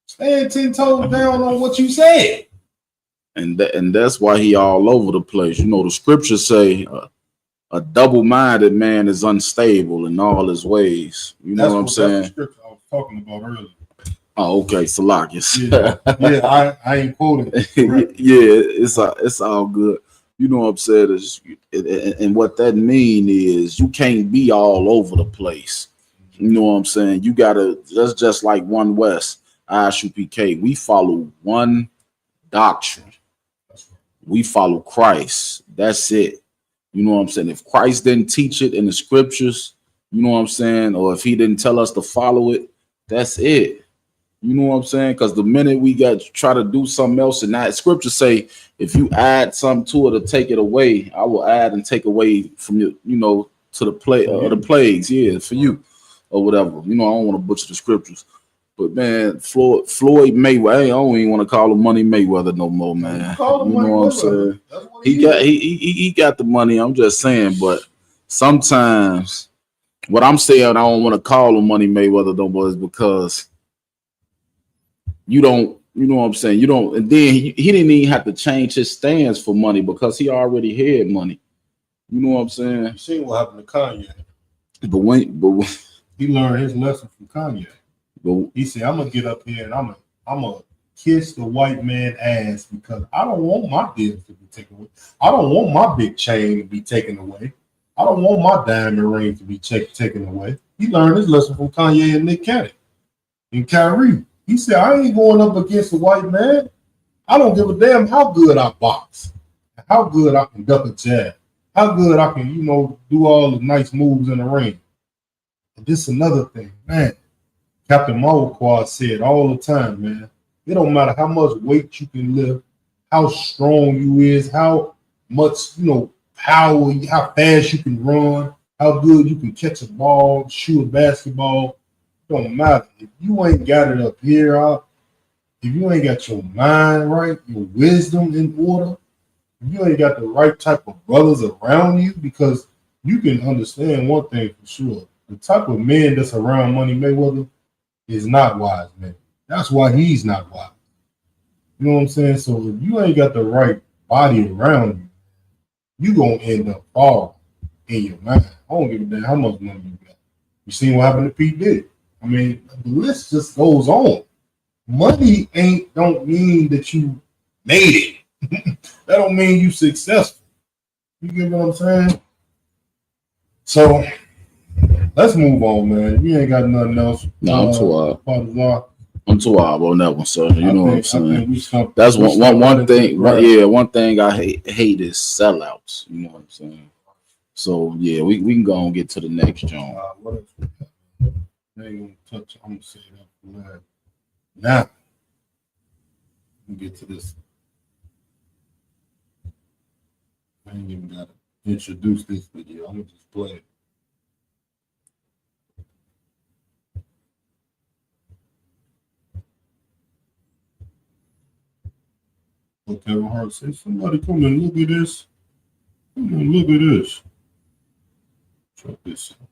N: Stand 10 toes down on what you said.
K: And that's why he all over the place. You know, the scriptures say a double-minded man is unstable in all his ways. You know what I'm saying?
N: That's the scripture I was talking about earlier.
K: Oh, okay, Salakius.
N: Yeah, I ain't quoting.
K: Yeah, it's all good. You know what I'm saying? And what that mean is you can't be all over the place. You know what I'm saying? You gotta just like One West, ISUPK. We follow one doctrine. We follow Christ. That's it. You know what I'm saying? If Christ didn't teach it in the scriptures, you know what I'm saying? Or if he didn't tell us to follow it, that's it. You know what I'm saying? Because the minute we got to try to do something else, and that scripture say, if you add something to it or take it away, I will add and take away from you, you know, to the plagues, yeah, for you or whatever. You know, I don't want to butcher the scriptures. But man, Floyd Mayweather, I don't even want to call him Money Mayweather no more, man. You know what I'm saying? He got the money. I'm just saying, but sometimes what I'm saying, I don't want to call him Money Mayweather no more is because you don't, you know what I'm saying? You don't, and then he didn't even have to change his stance for money because he already had money. You know what I'm saying?
N: You seen what happened to Kanye?
K: But when
N: he learned his lesson from Kanye. He said, I'm gonna get up here and I'm gonna kiss the white man ass because I don't want my deals to be taken away. I don't want my big chain to be taken away. I don't want my diamond ring to be taken away. He learned his lesson from Kanye and Nick Cannon and Kyrie. He said, I ain't going up against the white man. I don't give a damn how good I box, how good I can duck a jab, how good I can, you know, do all the nice moves in the ring. But this is another thing, man. Captain Mawquad said all the time, man, it don't matter how much weight you can lift, how strong you is, how much, you know, power, how fast you can run, how good you can catch a ball, shoot a basketball. It don't matter. If you ain't got it up here, if you ain't got your mind right, your wisdom in order, if you ain't got the right type of brothers around you, because you can understand one thing for sure. The type of men that's around Money Mayweather is not wise, man. That's why he's not wise. You know what I'm saying? So if you ain't got the right body around you, you gonna end up falling in your mind. I don't give a damn how much money you got. You seen what happened to Pete Diddy. I mean, the list just goes on. Money don't mean that you made it. That don't mean you successful. You get what I'm saying? So let's move on, man. You ain't got nothing else.
K: No, I'm too I'm too hard on that one, sir. You know what I'm saying? That's one thing. One thing I hate is sellouts. You know what I'm saying? So yeah, we can go and get to the next joint.
N: What else? I ain't gonna touch. I'm gonna say that for last. Now, we get to this. I ain't even gotta introduce this video. I'm gonna just play it. But Kevin Hart said, "Somebody come and look at this. Come and look at this. Check this out."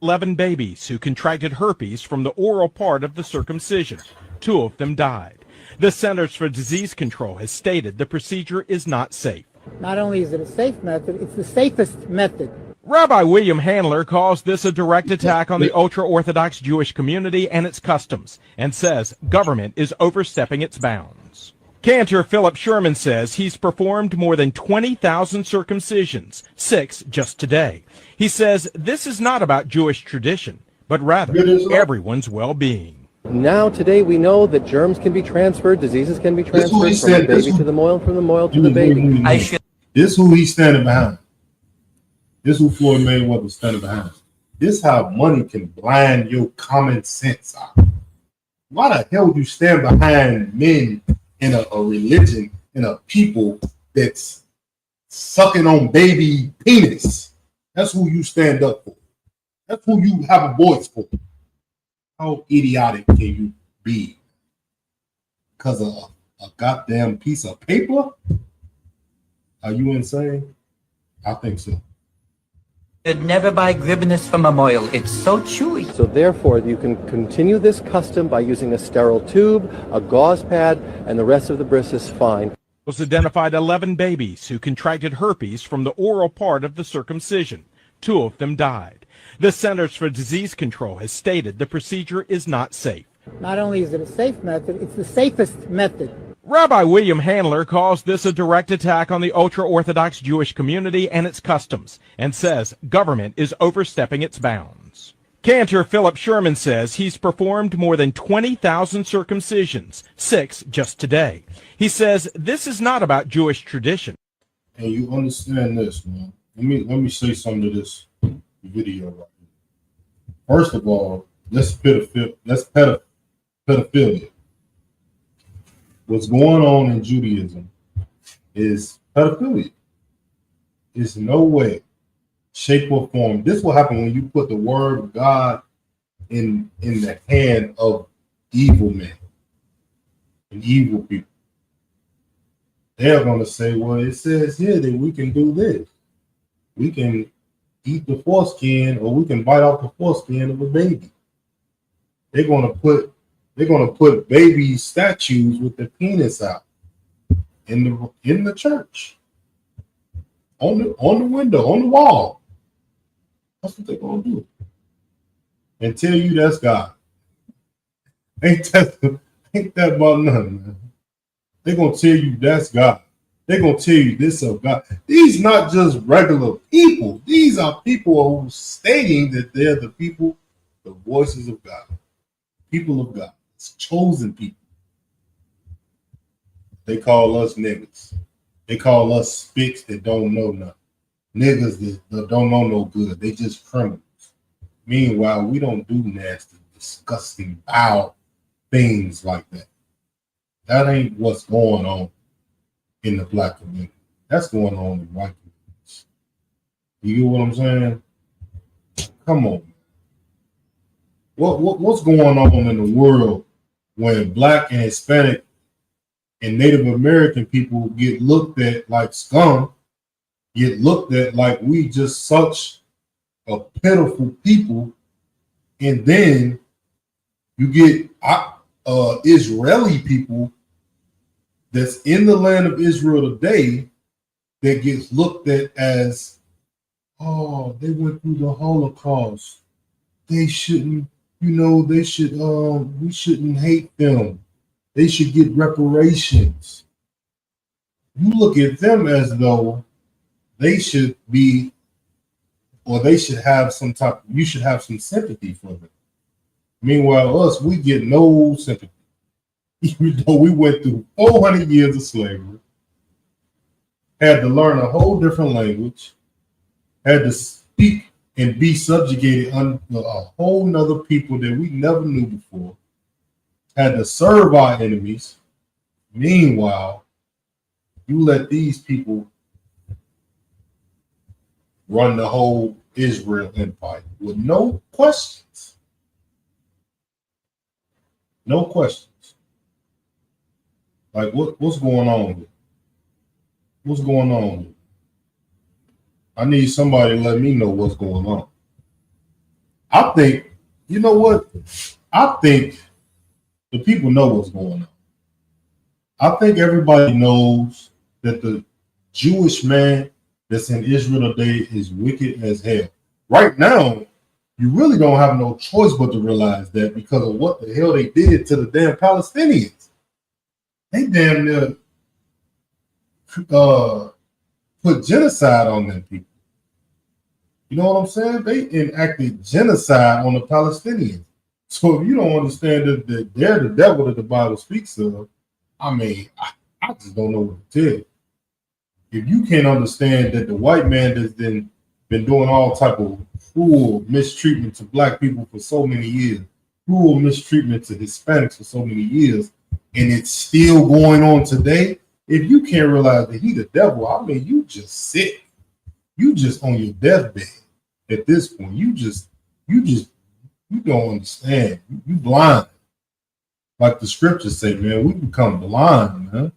Q: 11 babies who contracted herpes from the oral part of the circumcision. 2 of them died. The Centers for Disease Control has stated the procedure is not safe.
R: Not only is it a safe method, it's the safest method.
Q: Rabbi William Handler calls this a direct attack on the ultra-Orthodox Jewish community and its customs, and says government is overstepping its bounds. Cantor Philip Sherman says he's performed more than 20,000 circumcisions, 6 just today. He says this is not about Jewish tradition, but rather everyone's well-being.
S: Now, today, we know that germs can be transferred, diseases can be transferred from the baby to the moil, from the moil to the baby.
N: This is who he's standing behind. This is who Floyd Mayweather's standing behind. This is how money can blind your common sense out. Why the hell would you stand behind men in a religion, in a people that's sucking on baby penis? That's who you stand up for. That's who you have a voice for. How idiotic can you be? Because of a goddamn piece of paper? Are you insane? I think so.
T: You'd never buy Gribnus from a moil. It's so chewy.
S: So therefore, you can continue this custom by using a sterile tube, a gauze pad, and the rest of the bris is fine.
Q: Was identified 11 babies who contracted herpes from the oral part of the circumcision. 2 of them died. The Centers for Disease Control has stated the procedure is not safe.
R: Not only is it a safe method, it's the safest method.
Q: Rabbi William Handler calls this a direct attack on the ultra-Orthodox Jewish community and its customs, and says government is overstepping its bounds. Cantor Philip Sherman says he's performed more than 20,000 circumcisions, 6 just today. He says this is not about Jewish tradition.
N: And you understand this, man. Let me say something to this video right here. First of all, that's pedophilia. What's going on in Judaism is pedophilia. It's no way, shape, or form. This will happen when you put the word of God in the hand of evil men and evil people. They're going to say, well, it says here that we can do this. We can eat the foreskin, or we can bite off the foreskin of a baby. They're going to put baby statues with the penis out in the church, on the window, on the wall. That's what they're going to do, and tell you that's God. Ain't that about nothing, man? They're going to tell you that's God. They're going to tell you this of God. These not just regular people. These are people who are stating that they're the people, the voices of God, people of God. It's chosen people. They call us niggas. They call us spicks that don't know nothing. Niggas that don't know no good. They just criminals. Meanwhile, we don't do nasty, disgusting, foul things like that. That ain't what's going on in the black community. That's going on in white communities. You get what I'm saying? Come on. What's going on in the world when black and Hispanic and Native American people get looked at like scum, get looked at like we just such a pitiful people, and then you get Israeli people that's in the land of Israel today that gets looked at as, oh, they went through the Holocaust. They shouldn't, we shouldn't hate them. They should get reparations. You look at them as though they should be, or they should have some type, you should have some sympathy for them. Meanwhile, us, we get no sympathy. Even though we went through 400 years of slavery, had to learn a whole different language, had to speak and be subjugated under a whole nother people that we never knew before, had to serve our enemies. Meanwhile, you let these people run the whole Israel empire with no questions. No questions. Like, what's going on here? What's going on here? I need somebody to let me know what's going on. I think, you know what? I think the people know what's going on. I think everybody knows that the Jewish man that's in Israel today is wicked as hell. Right now, you really don't have no choice but to realize that because of what the hell they did to the damn Palestinians. They damn near put genocide on them people. You know what I'm saying? They enacted genocide on the Palestinians. So if you don't understand that they're the devil that the Bible speaks of, I mean, I just don't know what to tell you. If you can't understand that the white man that's been doing all type of cruel mistreatment to black people for so many years, cruel mistreatment to Hispanics for so many years, and it's still going on today, if you can't realize that he the devil, I mean, you just sick. You just on your deathbed at this point. You don't understand. You blind. Like the scriptures say, man, we become blind, man.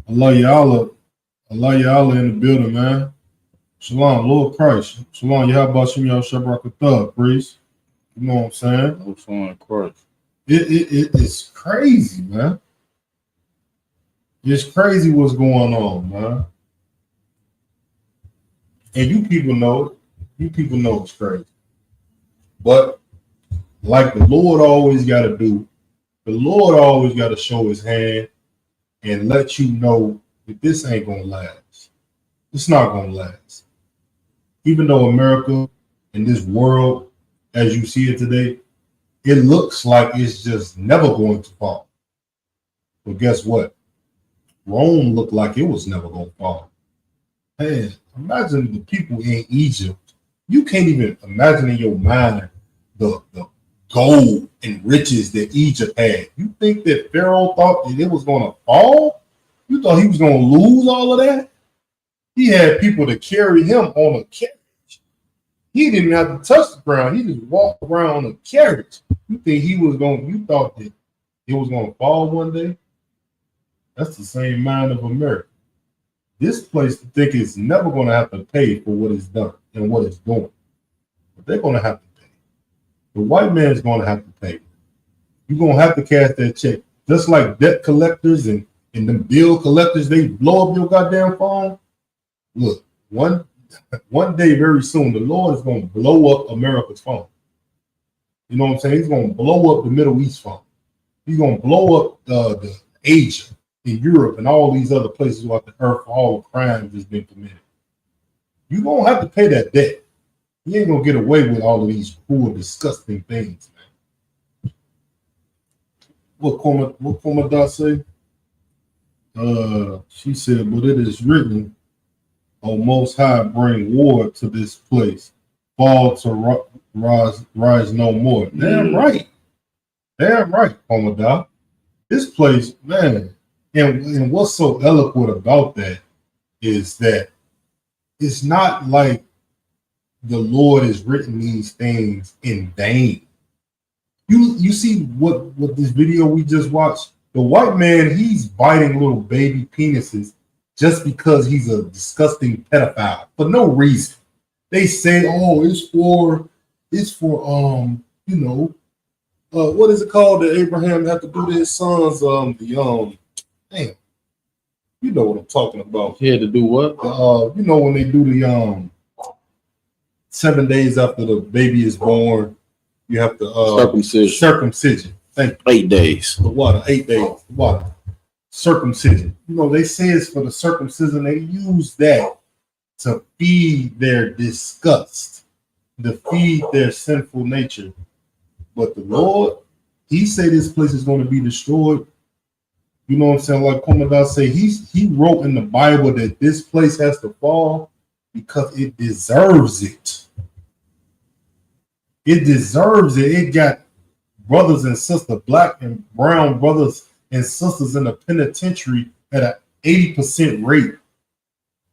N: Allah Ya'ala in the building, man. Shalom, Lord Christ. Shalom, Yahweh Shem Yahweh priest. You know what I'm saying?
K: What's on Christ?
N: It's crazy, man. It's crazy what's going on, man. And you people know it. You people know it's crazy. But like the Lord always got to do, the Lord always got to show his hand and let you know that this ain't going to last. It's not going to last. Even though America and this world, as you see it today, it looks like it's just never going to fall. But guess what? Rome looked like it was never going to fall. Man, imagine the people in Egypt. You can't even imagine in your mind the gold and riches that Egypt had. You think that Pharaoh thought that it was going to fall? You thought he was going to lose all of that? He had people to carry him on a carriage. He didn't have to touch the ground. He just walked around on a carriage. You think you thought that it was going to fall one day? That's the same mind of America. This place think it's never going to have to pay for what it's done and what it's doing. But they're going to have to pay. The white man is going to have to pay. You're going to have to cash that check. Just like debt collectors and the bill collectors, they blow up your goddamn phone. Look, one day very soon, the Lord is going to blow up America's phone. You know what I'm saying? He's going to blow up the Middle East phone. He's going to blow up the Asia in Europe and all these other places throughout the earth for all the crimes that's been committed. You're going to have to pay that debt. You ain't going to get away with all of these cruel, disgusting things, man. What Comadot say? She said, but it is written, O Most High, bring war to this place. Fall to rise no more. Damn right. Damn right, Comadot. This place, man, and what's so eloquent about that is that it's not like the Lord has written these things in vain. You see what this video we just watched, The white man, he's biting little baby penises just because he's a disgusting pedophile for no reason. They say, oh, it's for you know, what is it called that Abraham had to do to his sons? Damn, you know what I'm talking about.
J: He had to do what?
N: You know, when they do the 7 days after the baby is born, you have to circumcision. Thank you.
K: 8 days.
N: The water, 8 days. The water. Circumcision. You know, they say it's for the circumcision. They use that to feed their disgust, to feed their sinful nature. But the Lord, he said this place is going to be destroyed. You know what I'm saying? Like Commandant say, he wrote in the Bible that this place has to fall because it deserves it. It deserves it. It got brothers and sisters, black and brown brothers and sisters in the penitentiary at an 80% rate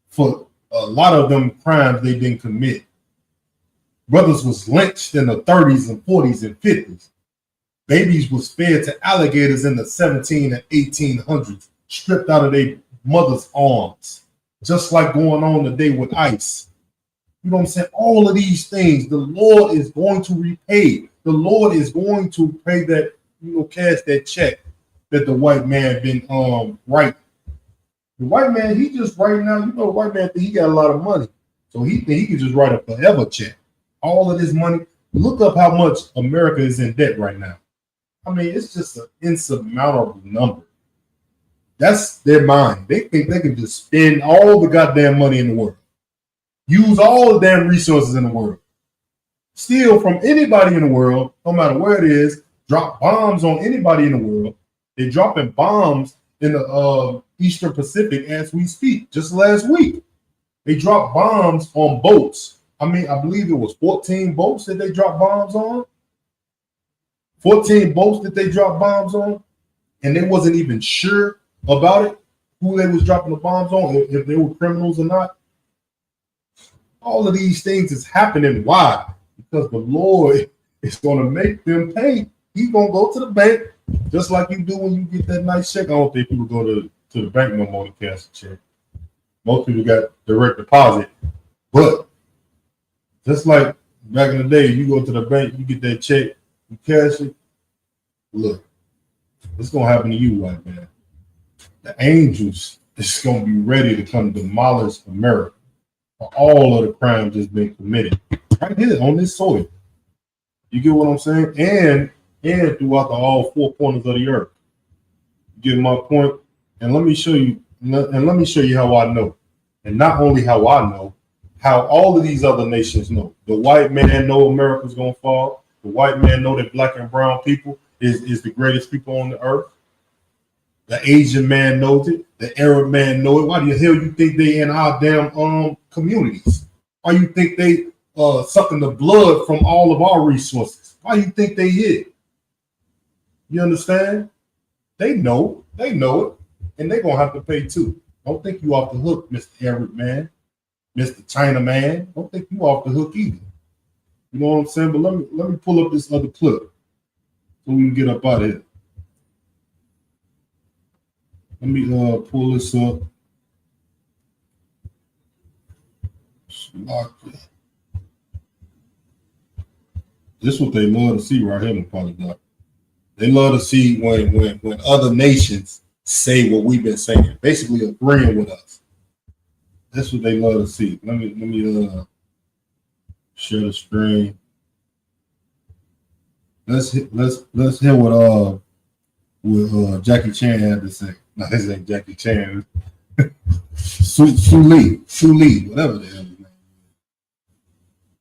N: for a lot of them crimes they didn't commit. Brothers was lynched in the 30s and 40s and 50s. Babies was fed to alligators in the 17 and 1800s, stripped out of their mother's arms, just like going on today with ICE. You know what I'm saying? All of these things, the Lord is going to repay. The Lord is going to pay that, you know, cash that check that the white man been writing. The white man, he just right now, you know, the white man think he got a lot of money. So he think he can just write a forever check. All of this money. Look up how much America is in debt right now. I mean, it's just an insurmountable number. That's their mind. They think they can just spend all the goddamn money in the world. Use all the damn resources in the world. Steal from anybody in the world, no matter where it is. Drop bombs on anybody in the world. They're dropping bombs in the Eastern Pacific as we speak. Just last week, they dropped bombs on boats. I mean, I believe it was 14 boats that they dropped bombs on. 14 boats that they dropped bombs on, and they wasn't even sure about it, who they was dropping the bombs on, if they were criminals or not. All of these things is happening. Why? Because the Lord is going to make them pay. He's going to go to the bank, just like you do when you get that nice check. I don't think people go to the bank no more to cash a check. Most people got direct deposit. But just like back in the day, you go to the bank, you get that check, you cash it. Look, it's going to happen to you, white man. The angels is going to be ready to come demolish America for all of the crimes that's been committed right here on this soil. You get what I'm saying? And throughout all four corners of the earth. You get my point? And let me show you. And let me show you how I know. And not only how I know, how all of these other nations know. The white man know America's gonna fall. The white man know that black and brown people is the greatest people on the earth. The Asian man knows it. The Arab man knows it. Why the hell you think they in our damn communities? Why you think they sucking the blood from all of our resources? Why you think they hid? You understand? They know it, and they're gonna have to pay too. Don't think you off the hook, Mr. Arab man, Mr. China man. Don't think you off the hook either. You know what I'm saying? But let me pull up this other clip so we can get up out of here. Let me pull this up. This is what they love to see right here in Polygon. They love to see when other nations say what we've been saying, basically agreeing with us. That's what they love to see. Let me share the screen. Let's hear what Jackie Chan had to say. No, this ain't Jackie Chan. Su Li, whatever the hell his name is.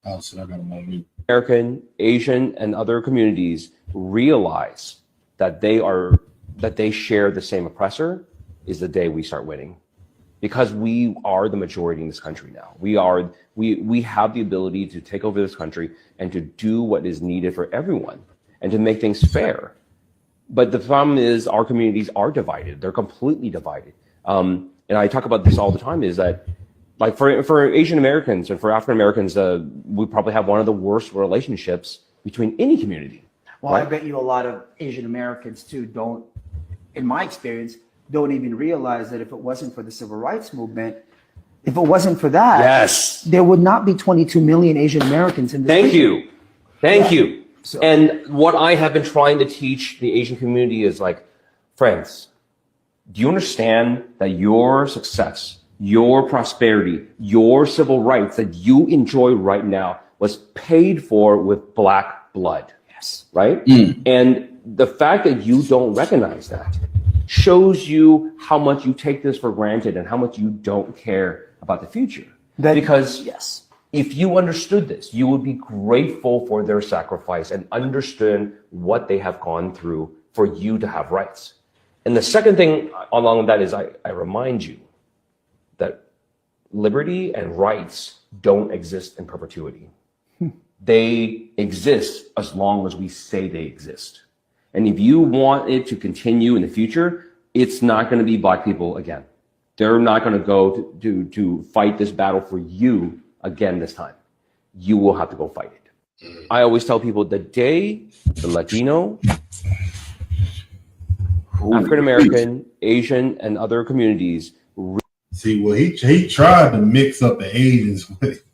N: Oh shit, I got him on mute.
U: American, Asian, and other communities realize that they share the same oppressor is the day we start winning, because we are the majority in this country now. We have the ability to take over this country and to do what is needed for everyone and to make things fair. But the problem is our communities are divided. They're completely divided. And I talk about this all the time, is that like for Asian Americans and for African Americans, we probably have one of the worst relationships between any community.
V: Well,
U: right?
V: I bet you a lot of Asian Americans too don't
C: in my experience, don't even realize that if it wasn't for the civil rights movement, if it wasn't for that,
U: Yes.
C: there would not be 22 million Asian Americans in this
U: Thank
C: country.
U: you. Thank
C: Yeah.
U: you. And what I have been trying to teach the Asian community is like, friends, do you understand that your success, your prosperity, your civil rights that you enjoy right now was paid for with Black blood?
C: Yes.
U: Right? And the fact that you don't recognize that shows you how much you take this for granted and how much you don't care about the future. Because
C: yes,
U: if you understood this, you would be grateful for their sacrifice and understand what they have gone through for you to have rights. And the second thing along that is I remind you that liberty and rights don't exist in perpetuity. They exist as long as we say they exist. And if you want it to continue in the future, it's not going to be Black people again. They're not going to go to fight this battle for you again this time. You will have to go fight it. I always tell people the day the Latino, African American, Asian, and other communities.
N: See, well, he tried to mix up the Asians with,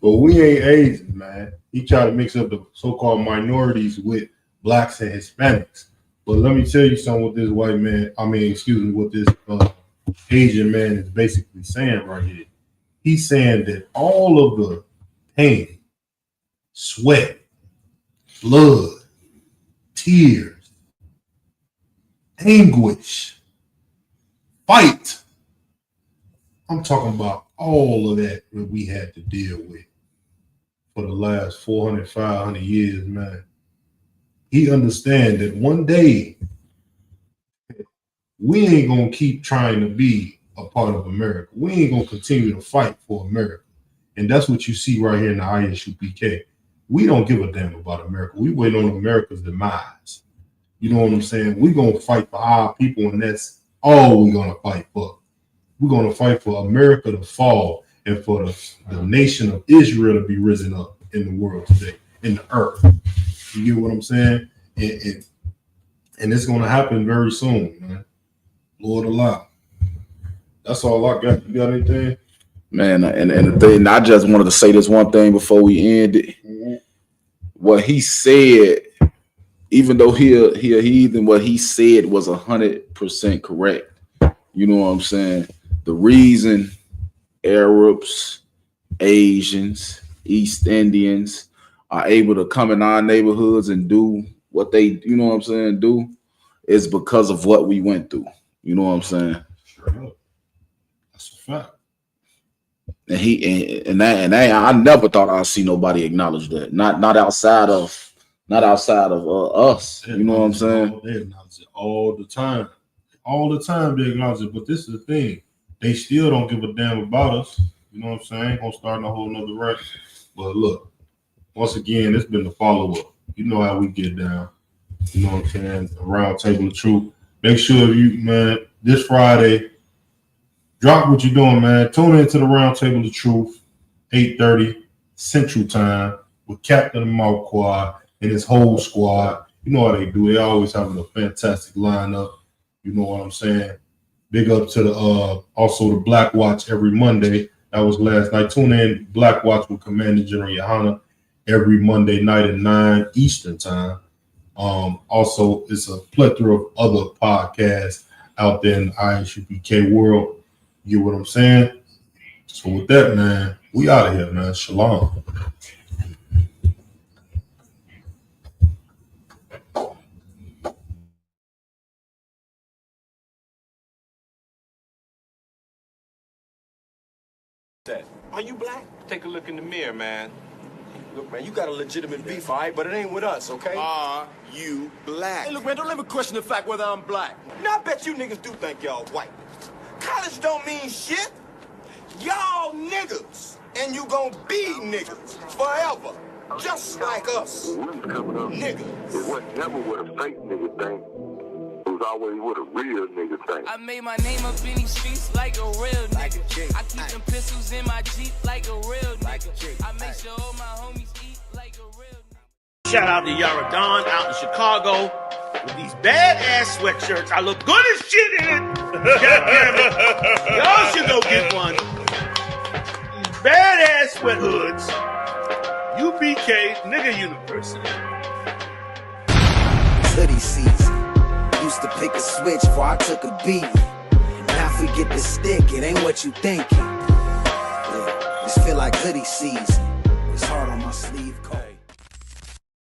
N: but we ain't Asians, man. He tried to mix up the so-called minorities with Blacks and Hispanics. But let me tell you something what this white man, what this Asian man is basically saying right here. He's saying that all of the pain, sweat, blood, tears, anguish, fight. I'm talking about all of that we had to deal with for the last 400, 500 years, man. He understands that one day we ain't going to keep trying to be a part of America. We ain't going to continue to fight for America. And that's what you see right here in the ISUPK. We don't give a damn about America. We wait on America's demise. You know what I'm saying? We're going to fight for our people, and that's all we're going to fight for. We're going to fight for America to fall and for the nation of Israel to be risen up in the world today, in the earth. You get what I'm saying? And it's going to happen very soon, man. Lord allow. That's all I got. You got anything?
K: Man, and the thing, I just wanted to say this one thing before we end it. Mm-hmm. What he said, even though he a heathen, what he said was 100% correct. You know what I'm saying? The reason Arabs, Asians, East Indians are able to come in our neighborhoods and do what they, you know what I'm saying, do is because of what we went through. You know what I'm saying?
N: Sure. That's a fact.
K: And I never thought I'd see nobody acknowledge that. Not outside of us. You know what I'm saying?
N: They acknowledge it all the time. All the time they acknowledge it. But this is the thing. They still don't give a damn about us. You know what I'm saying? Ain't gonna start a whole nother record. But look, once again, it's been the follow-up. You know how we get down. You know what I'm saying? A round table of truth. Make sure you, man, this Friday, drop what you're doing, man. Tune into the round table of truth, 8:30 Central Time with Captain Malquad and his whole squad. You know how they do. They always having a fantastic lineup. You know what I'm saying? Big up to the also the Black Watch every Monday. That was last night. Tune in Black Watch with Commander General Yohana every Monday night at 9 Eastern Time. Also, it's a plethora of other podcasts out there in the ISUPK world. You get what I'm saying? So with that, man, we out of here, man. Shalom.
V: Are you black? Take a look in the mirror, man. Look, man, you got a legitimate beef, all right? But it ain't with us, okay? Are you black? Hey, look, man, don't let me question the fact whether I'm black. Now, I bet you niggas do think y'all white. College don't mean shit. Y'all niggas. And you gonna be niggas forever. Just like us. Niggas.
A: It was never what a fake nigga think. It was always what a real nigga think.
W: I made my name up in these streets like a real nigga. I keep them pistols in my Jeep like a real nigga. I make sure all my homies eat like a real nigga.
X: Shout out to Yara Dawn out in Chicago.
B: with these badass sweatshirts. I look good as shit in it. God damn it. Y'all should go get one. These badass sweat hoods. UBK Nigga University.
E: Hoodie season. Used to pick a switch before I took a beat. Now if we get the stick, it ain't what you thinking. Yeah, this feel like hoodie season. It's hard on my sleeve cold.